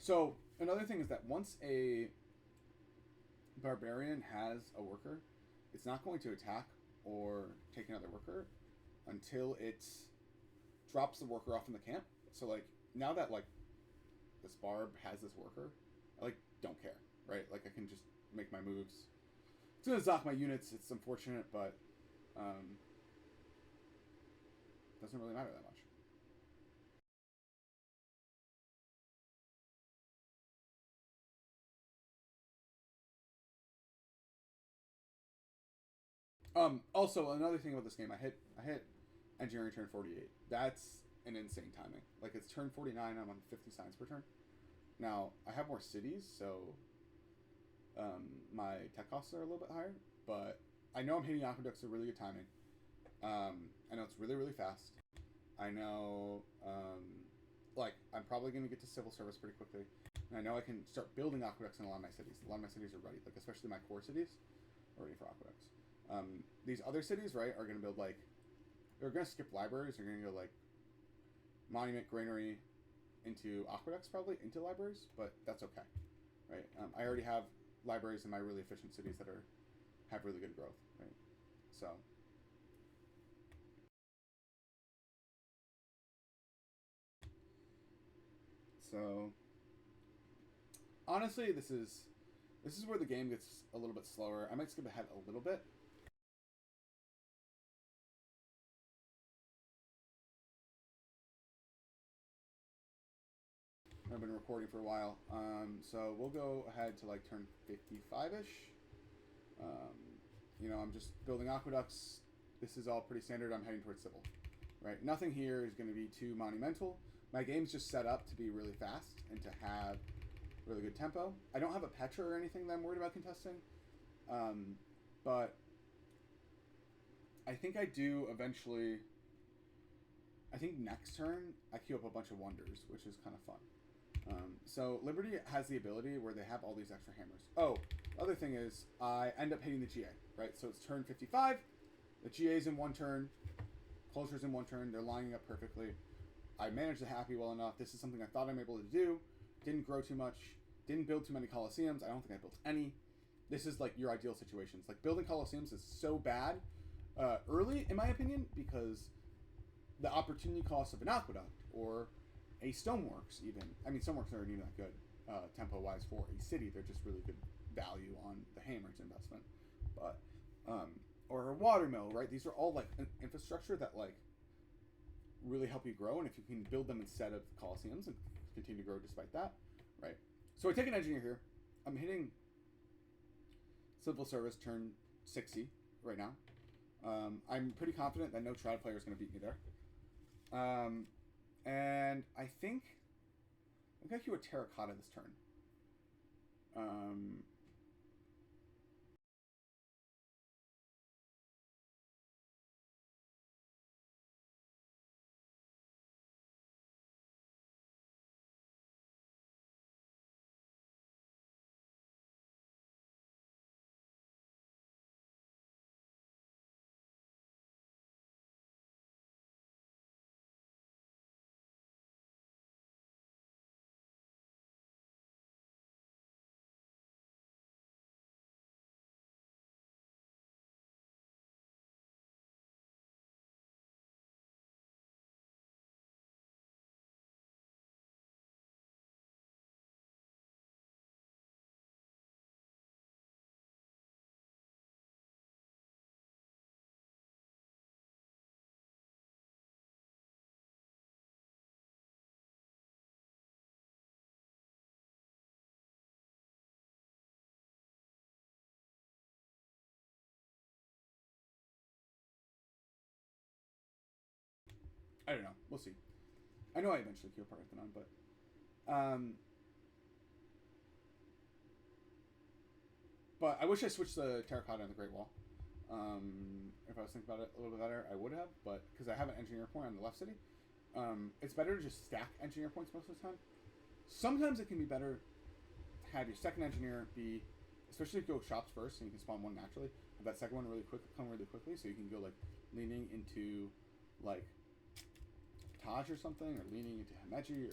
So another thing is that once a barbarian has a worker, it's not going to attack or take another worker until it drops the worker off in the camp. So like now that like this barb has this worker, I like don't care, right? Like I can just make my moves. It's gonna zock my units. It's unfortunate, but doesn't really matter that much. Also another thing about this game, I hit engineering turn 48. That's an insane timing. Like it's turn 49. I'm on 50 science per turn. Now I have more cities, so my tech costs are a little bit higher. But I know I'm hitting aqueducts at really good timing. I know it's really really fast. I know like I'm probably going to get to civil service pretty quickly. And I know I can start building aqueducts in a lot of my cities. A lot of my cities are ready, like especially my core cities are ready for aqueducts. These other cities, right, are going to build like they're going to skip libraries. They're going to go like monument, granary, into aqueducts probably into libraries, but that's okay, right? I already have libraries in my really efficient cities that are have really good growth, right? So honestly, this is where the game gets a little bit slower. I might skip ahead a little bit. I've been recording for a while, so we'll go ahead to like turn 55-ish. Um, I'm just building aqueducts. This is all pretty standard. I'm heading towards civil, right? Nothing here is going to be too monumental. My game's just set up to be really fast and to have really good tempo. I don't have a Petra or anything that I'm worried about contesting, but I think I do eventually. I think next turn I queue up a bunch of wonders, which is kind of fun. So Liberty has the ability where they have all these extra hammers. Oh, other thing is I end up hitting the GA, right? So it's turn 55. The GA's in one turn. Closure's in one turn. They're lining up perfectly. I managed the happy well enough. This is something I thought I'm able to do. Didn't grow too much. Didn't build too many Colosseums. I don't think I built any. This is like your ideal situations. Like building Colosseums is so bad early, in my opinion, because the opportunity cost of an aqueduct or a stoneworks even. I mean, stoneworks aren't even that good tempo-wise for a city. They're just really good value on the hammers investment. But or a water mill, right? These are all like infrastructure that like really help you grow, and if you can build them instead of Colosseums and continue to grow despite that, right? So I take an engineer here. I'm hitting civil service turn 60 right now. I'm pretty confident that no Trad player is going to beat me there. And I think I'm going to queue a terracotta this turn. I don't know. We'll see. I know I eventually queue a Parthenon, but I wish I switched the terracotta and the Great Wall. If I was thinking about it a little bit better, I would have, but because I have an engineer point on the left city, it's better to just stack engineer points most of the time. Sometimes it can be better to have your second engineer be, especially if you go shops first and you can spawn one naturally, have that second one come really quickly, so you can go like leaning into like Taj or something, or leaning into Himeji,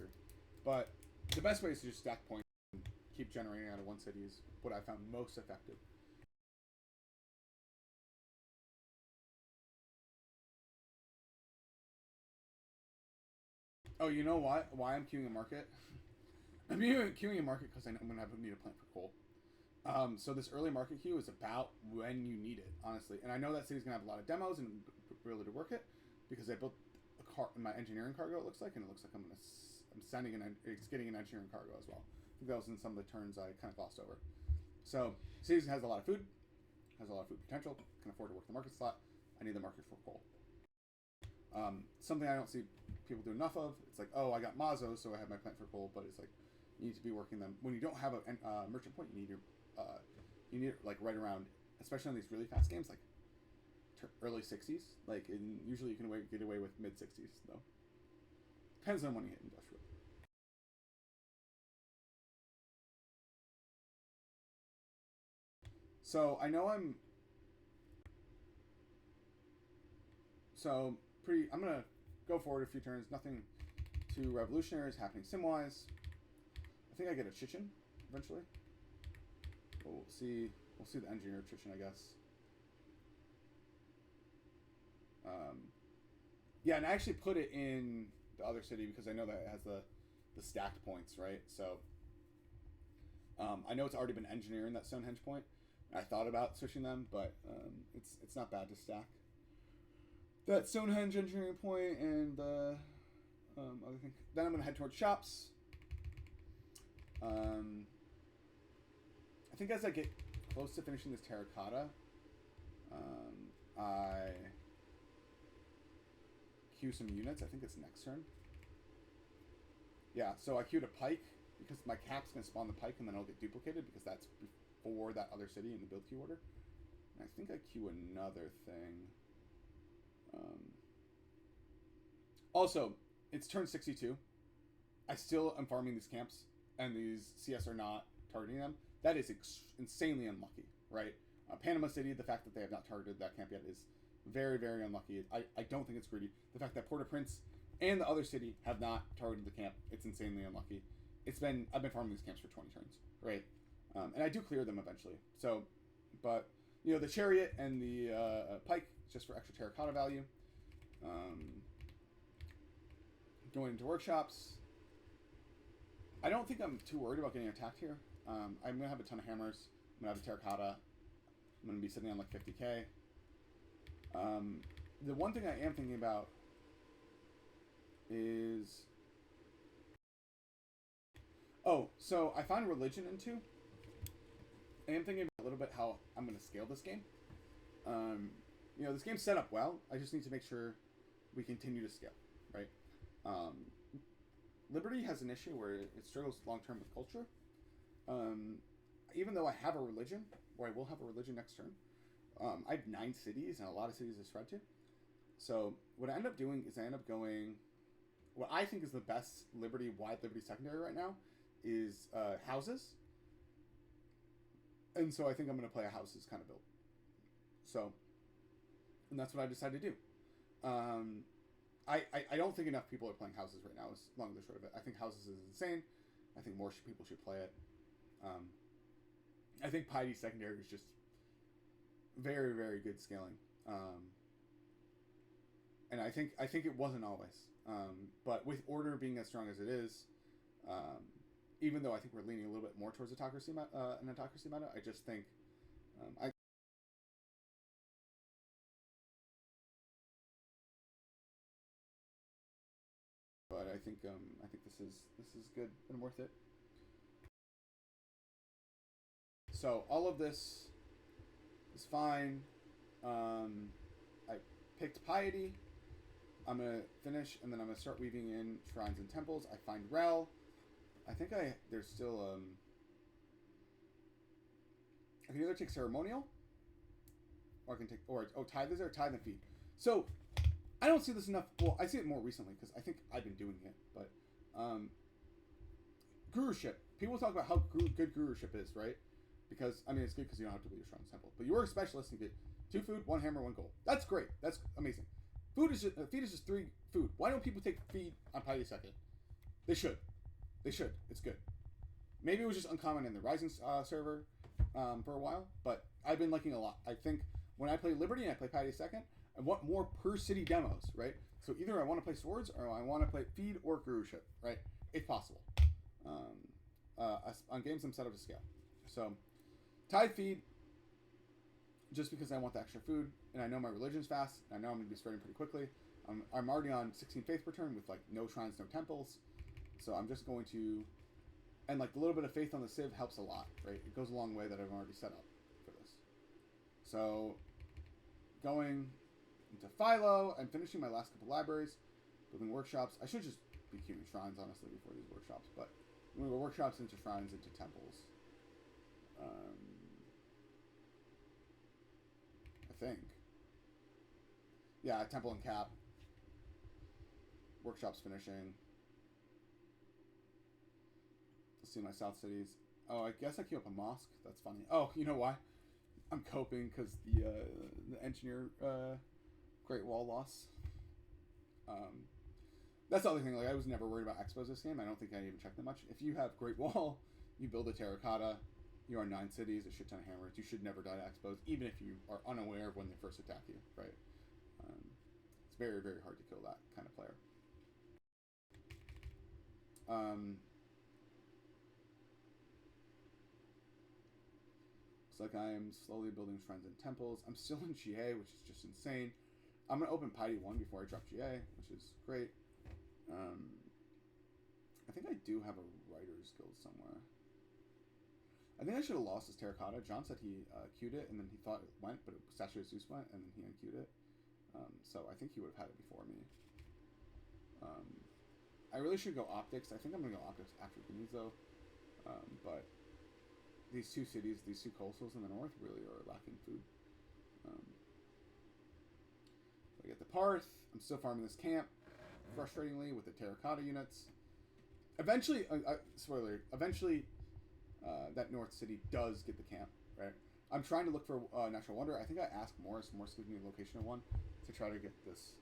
but the best way is to just stack points and keep generating out of one city is what I found most effective. Oh, you know why I'm queuing a market? I'm queuing a market because I know I'm gonna need a plant for coal. So this early market queue is about when you need it, honestly. And I know that city's gonna have a lot of demos and ability to work it because I built a car in my engineering cargo. It looks like, and it looks like I'm sending it's getting an engineering cargo as well. I think that was in some of the turns I kind of glossed over. So cities has a lot of food, has a lot of food potential, can afford to work the market slot. I need the market for coal. Something I don't see people do enough of. It's like, oh, I got Mazo, so I have my plant for coal, but it's like you need to be working them when you don't have a merchant point. You need it like right around, especially on these really fast games, like early 60s. Like usually you can get away with mid 60s though. Depends on when you hit industrial. So I know I'm I'm gonna go forward a few turns. Nothing too revolutionary is happening sim-wise. I think I get a Chichen eventually. We'll see the engineer Chichen, I guess. Yeah, and I actually put it in the other city because I know that it has the stacked points, right? So I know it's already been engineering that Stonehenge point. I thought about switching them, but it's not bad to stack that Stonehenge engineering point and the other thing. Then I'm gonna head towards shops. I think as I get close to finishing this terracotta, I queue some units. I think it's next turn. Yeah, so I queued a pike because my cap's gonna spawn the pike and then it'll get duplicated because that's before that other city in the build queue order. And I think I queue another thing. Also, it's turn 62. I still am farming these camps, and these CS are not targeting them. That is insanely unlucky, right? Panama City, the fact that they have not targeted that camp yet is very, very unlucky. I don't think it's greedy. The fact that Port-au-Prince and the other city have not targeted the camp, it's insanely unlucky. I've been farming these camps for 20 turns, right? And I do clear them eventually. So, but, you know, the chariot and the pike, just for extra terracotta value. Going into workshops. I don't think I'm too worried about getting attacked here. I'm going to have a ton of hammers. I'm going to have a terracotta. I'm going to be sitting on like 50k. The one thing I am thinking about is... Oh, so I found religion in 2. I am thinking a little bit how I'm going to scale this game. You know, this game's set up well. I just need to make sure we continue to scale, right? Liberty has an issue where it struggles long-term with culture. Even though I have a religion, or I will have a religion next turn, I have 9 cities, and a lot of cities to spread to. So what I end up doing is I end up going... What I think is the best wide Liberty secondary right now is houses. And so I think I'm going to play a houses kind of build. So, and that's what I decided to do. I don't think enough people are playing houses right now, is long and the short of it. I think houses is insane. I think more people should play it. I think Piety secondary is just very, very good scaling. And I think it wasn't always. But with order being as strong as it is, even though I think we're leaning a little bit more towards autocracy, an autocracy meta, I just think but I think this is good and worth it. So all of this is fine. I picked Piety. I'm gonna finish, and then I'm gonna start weaving in shrines and temples. I find Rel. I think there's still I can either take ceremonial, or I can take tithe. Is there tithe and feed? So I don't see this enough. Well, I see it more recently because I think I've been doing it. But guruship. People talk about how good guruship is, right? Because I mean, it's good because you don't have to build your strong temple. But you are a specialist and you get 2 food, 1 hammer, 1 gold. That's great. That's amazing. Feed is just 3 food. Why don't people take feed on Piety second? They should. They should. It's good. Maybe it was just uncommon in the Rising server for a while, but I've been liking it a lot. I think when I play Liberty and I play Patty II, I want more per city demos, right? So either I want to play Swords or I want to play Feed or Guru Ship, right? If possible. On games I'm set up to scale. So, Tide Feed, just because I want the extra food, and I know my religion's fast, and I know I'm going to be spreading pretty quickly. I'm already on 16 faith per turn with like no shrines, no temples. So I'm just going to, and like a little bit of faith on the Civ helps a lot, right? It goes a long way that I've already set up for this. So going into Philo, I'm finishing my last couple libraries, building workshops. I should just be queuing shrines honestly before these workshops, but I'm going to go workshops into shrines into temples. I think. Yeah, temple and cap. Workshops finishing. Let's see my south cities. Oh, I guess I queue up a mosque. That's funny. Oh, you know why? I'm coping because the engineer Great Wall loss. That's the other thing. Like I was never worried about expos this game. I don't think I even checked that much. If you have Great Wall, you build a terracotta. You are 9 cities, a shit ton of hammers. You should never die to expos, even if you are unaware of when they first attack you. Right? It's very, very hard to kill that kind of player. Looks like I am slowly building shrines and temples. I'm still in GA, which is just insane. I'm going to open Piety 1 before I drop GA, which is great. I think I do have a Writer's Guild somewhere. I think I should have lost his Terracotta. John said he queued it, and then he thought it went, but Statue of Zeus went, and then he unqueued it. So I think he would have had it before me. I really should go Optics. I think I'm going to go Optics after Guineas, though. But these two cities, these two coastals in the north really are lacking food. I get the Parth. I'm still farming this camp, frustratingly, with the Terracotta units. Eventually, spoiler, eventually that north city does get the camp, right? I'm trying to look for Natural Wonder. I think I asked Morris. Morris gives me a location of one to try to get this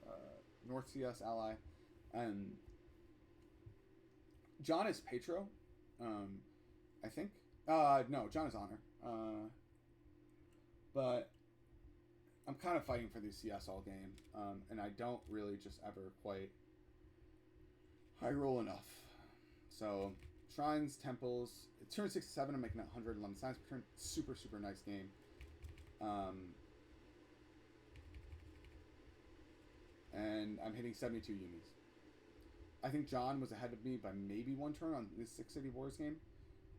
North CS ally. And John is Petro, I think. No, John is Honor. But I'm kind of fighting for the CS all game, and I don't really just ever quite high roll enough. So shrines, temples. It turns 67. I'm making 111 signs per turn. Super, super nice game. And I'm hitting 72 unis. I think John was ahead of me by maybe one turn on this 6-city Wars game,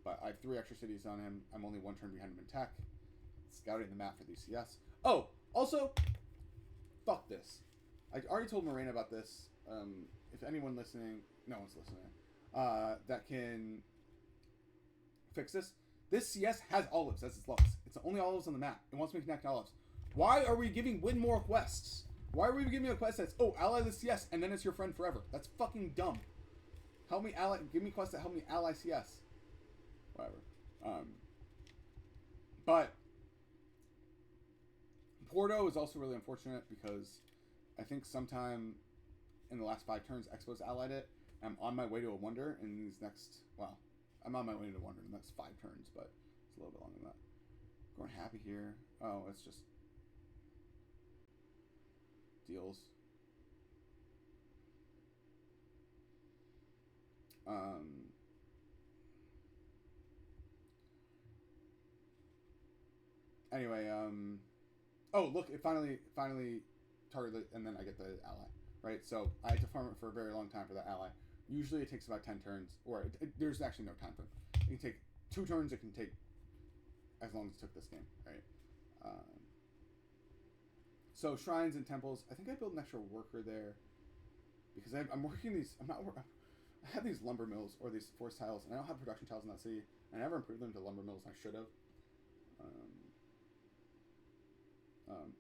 but I have 3 extra cities on him. I'm only 1 turn behind him in tech. Scouting the map for the CS. Oh, also, fuck this. I already told Morena about this. If anyone listening, no one's listening, that can fix this. This CS has olives as its lowest. It's the only olives on the map. It wants me to connect olives. Why are we giving Win more quests? Why are we giving me a quest that's, oh, ally the CS, and then it's your friend forever? That's fucking dumb. Help me ally, give me quests that help me ally CS. Whatever. But Porto is also really unfortunate because I think sometime in the last 5 turns, Expo's allied it. I'm on my way to a wonder in these next, well, I'm on my way to a wonder in the next 5 turns, but it's a little bit longer than that. Going happy here. Oh, it's just deals. Anyway, oh, look, it finally targeted, and then I get the ally, right? So I had to farm it for a very long time for that ally. Usually it takes about 10 turns, or there's actually no time frame. It can take 2 turns, it can take as long as it took this game, right? So shrines and temples, I think I built an extra worker there because I'm working these, I have these lumber mills or these forest tiles, and I don't have production tiles in that city. I never improved them to lumber mills. I should have.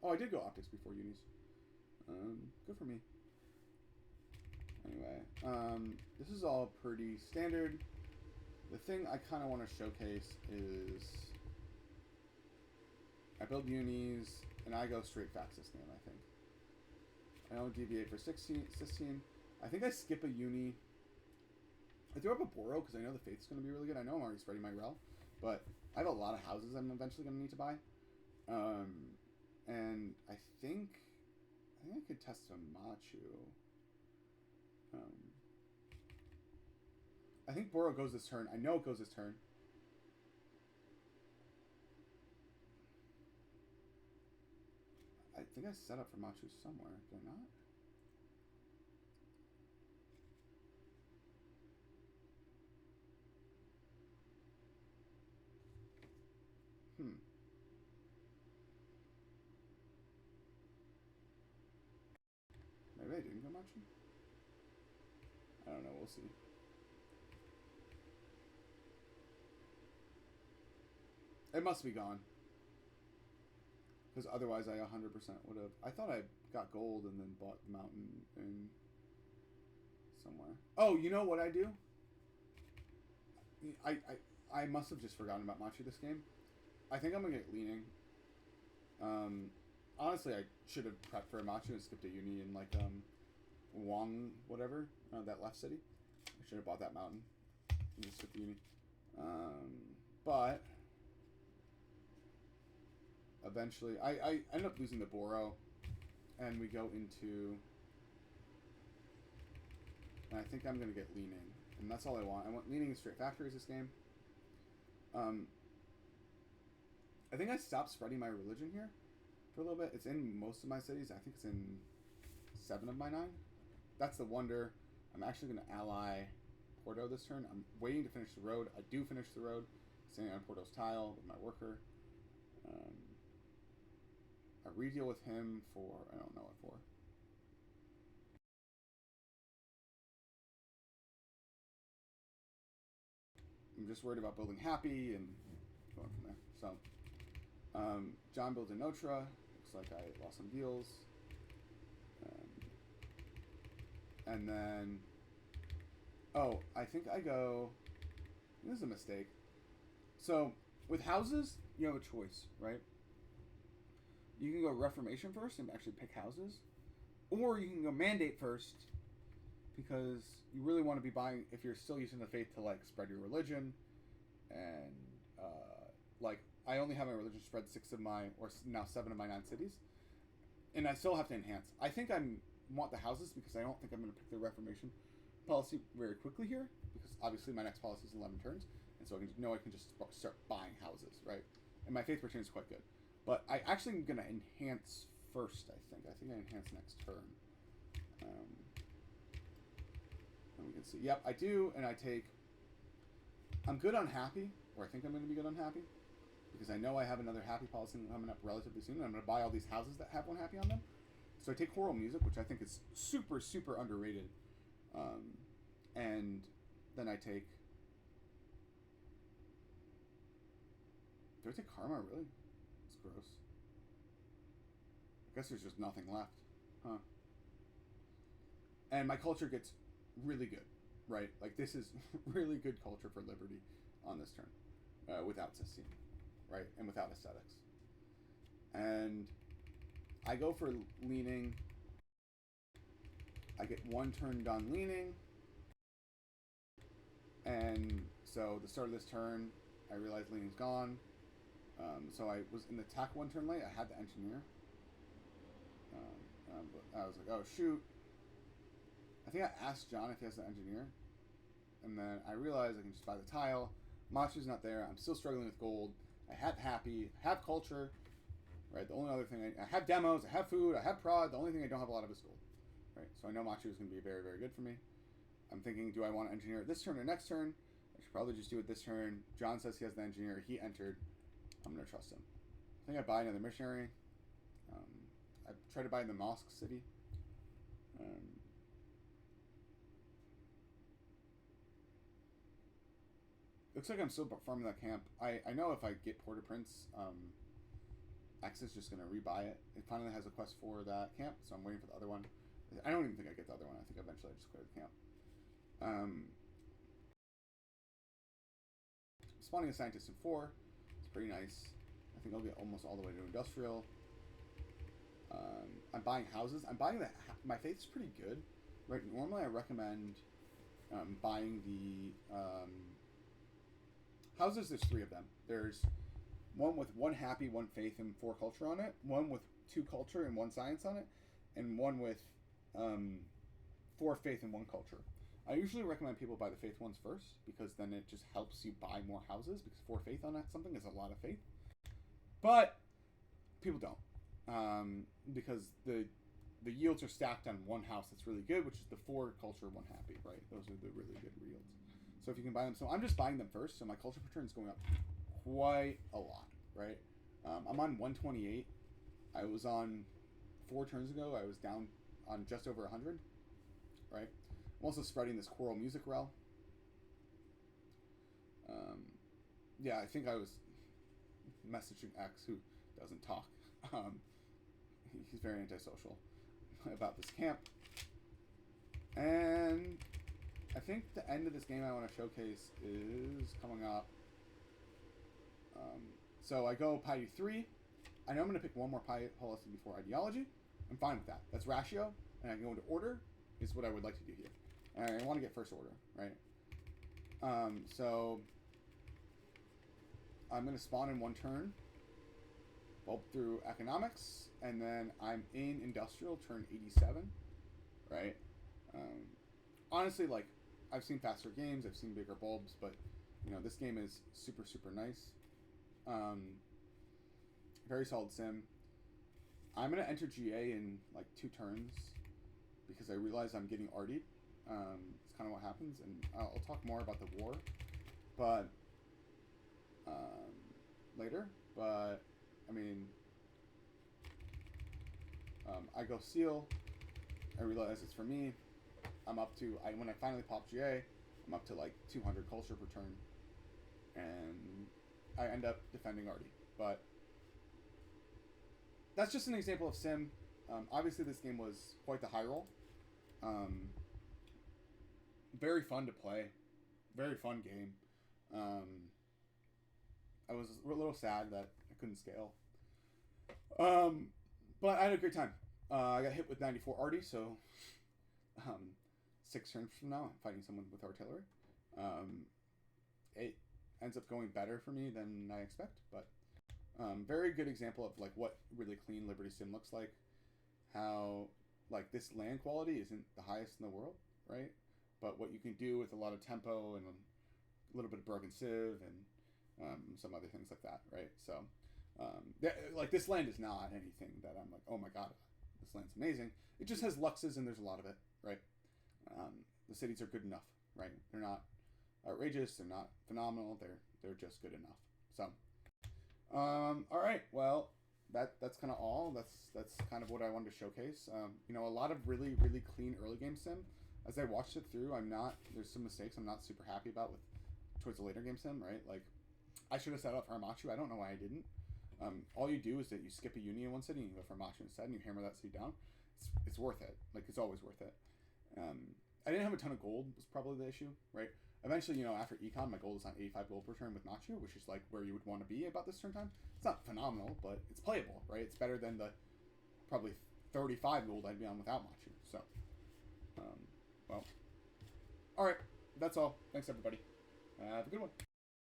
Oh, I did go optics before unis. Good for me. Anyway, this is all pretty standard. The thing I kind of want to showcase is I build unis, and I go straight facts this game, I think. I don't deviate for 16. I think I skip a uni I threw up a Boro because I know the Faith's going to be really good. I know I'm already spreading my Rel, but I have a lot of houses I'm eventually going to need to buy. And I could test a Machu. I think Boro goes this turn. I know it goes this turn. I think I set up for Machu somewhere. Did I not? Maybe I didn't go Machu. I don't know. We'll see. It must be gone. Because otherwise I 100% would have. I thought I got gold and then bought the mountain in somewhere. Oh, you know what I do? I must have just forgotten about Machu this game. I think I'm going to get leaning. Honestly, I should have prepped for a Machu and skipped a uni in like Wong, whatever, that left city. I should have bought that mountain and just skipped the uni. But eventually, I end up losing the Boro, and we go into, and I think I'm going to get leaning, and that's all I want. I want leaning in straight factories this game. I think I stopped spreading my religion here for a little bit. It's in most of my cities. I think it's in 7 of my 9. That's the wonder. I'm actually going to ally Porto this turn. I'm waiting to finish the road. I do finish the road, standing on Porto's tile with my worker. I redeal with him for, I don't know what for. I'm just worried about building happy and going from there. So, John builds a Notra. Looks like I lost some deals. And then, oh, I think I go, this is a mistake. So, with houses, you have a choice, right? You can go Reformation first and actually pick houses. Or you can go Mandate first, because you really want to be buying, if you're still using the Faith to, like, spread your religion. And, like, I only have my religion spread 6 of my, or now 7 of my 9 cities. And I still have to enhance. I think I want the houses because I don't think I'm going to pick the Reformation policy very quickly here. Because obviously my next policy is 11 turns. And so I can just start buying houses, right? And my Faith return is quite good. But I actually am going to enhance first, I think. I think I enhance next turn. And we can see. Yep, I do. And I take... I'm good on happy. Or I think I'm going to be good on happy. Because I know I have another happy policy coming up relatively soon. And I'm going to buy all these houses that have one happy on them. So I take choral music, which I think is super, super underrated. And then I take... Do I take karma, really? It's gross. I guess there's just nothing left. Huh. And my culture gets really good, right? Like, this is really good culture for liberty on this turn. Without Sistine, right? And without aesthetics. And I go for leaning. I get 1 turn done leaning. And so the start of this turn, I realized leaning's gone. So I was in the attack 1 turn late. I had the engineer. I was like, oh, shoot. I think I asked John if he has the engineer. And then I realized I can just buy the tile. Machu's not there. I'm still struggling with gold. I have happy. I have culture. Right? The only other thing, I have demos. I have food. I have prod. The only thing I don't have a lot of is gold. Right? So I know Machu is going to be very, very good for me. I'm thinking, do I want to engineer it this turn or next turn? I should probably just do it this turn. John says he has the engineer. He entered. I'm going to trust him. I think I buy another missionary. I try to buy in the mosque city. Looks like I'm still farming that camp. I know if I get Port-au-Prince, X is just going to rebuy it. It finally has a quest for that camp, so I'm waiting for the other one. I don't even think I get the other one. I think eventually I just clear the camp. Spawning a scientist in 4. It's pretty nice. I think I'll get almost all the way to industrial. I'm buying houses. I'm buying that. My faith's pretty good. Right. Normally I recommend buying the houses. There's 3 of them. There's one with 1 happy, 1 faith, and 4 culture on it. One with 2 culture and 1 science on it, and one with 4 faith and 1 culture. I usually recommend people buy the faith ones first because then it just helps you buy more houses because 4 faith on that something is a lot of faith. But people don't because the yields are stacked on 1 house that's really good, which is the 4 culture, 1 happy, right? Those are the really good yields. So if you can buy them, so I'm just buying them first. So my culture per turn is going up quite a lot, right? I'm on 128. I was on 4 turns ago. I was down on just over 100, right? I'm also spreading this choral music rel. Yeah, I think I was messaging X, who doesn't talk. He's very antisocial about this camp. And I think the end of this game I want to showcase is coming up. So I go Piety 3. I know I'm going to pick one more policy before ideology. I'm fine with that. That's ratio. And I go into order is what I would like to do here. And I want to get first order, right? So I'm going to spawn in 1 turn. Bulb through economics. And then I'm in industrial, turn 87, right? Honestly, like, I've seen faster games. I've seen bigger bulbs. But, you know, this game is super, super nice. Very solid sim. I'm going to enter GA in like 2 turns because I realize I'm getting artied. It's kind of what happens, and I'll talk more about the war, but later. But I mean, I go seal. I realize it's for me. I'm up to when I finally pop GA, I'm up to like 200 culture per turn, and I end up defending arty. But that's just an example of sim. Obviously, this game was quite the high roll. Very fun to play. Very fun game. I was a little sad that I couldn't scale. But I had a great time. I got hit with 94 arty, so 6 turns from now, I'm fighting someone with artillery. It ends up going better for me than I expect, but very good example of like what really clean Liberty Sim looks like. How like this land quality isn't the highest in the world, right? But what you can do with a lot of tempo and a little bit of broken civ and some other things like that, right? So like this land is not anything that I'm like, oh my god, this land's amazing. It just has luxes and there's a lot of it, right? The cities are good enough, right? They're not outrageous, they're not phenomenal, they're just good enough. So all right, well, that's kind of all. That's kind of what I wanted to showcase. You know, a lot of really clean early game sim. As I watched it through, there's some mistakes I'm not super happy about with towards the later game sim, right? Like I should have set up Haramatsu. I don't know why I didn't. All you do is that you skip a uni in one city and you go for Haramatsu instead, and you hammer that city down. It's worth it. Like it's always worth it. I didn't have a ton of gold was probably the issue, right? Eventually, you know, after econ, my gold is on 85 gold per turn with Machu, which is like where you would want to be about this turn time. It's not phenomenal, but it's playable, right? It's better than the probably 35 gold I'd be on without Machu. So, well, all right, that's all. Thanks everybody. Have a good one.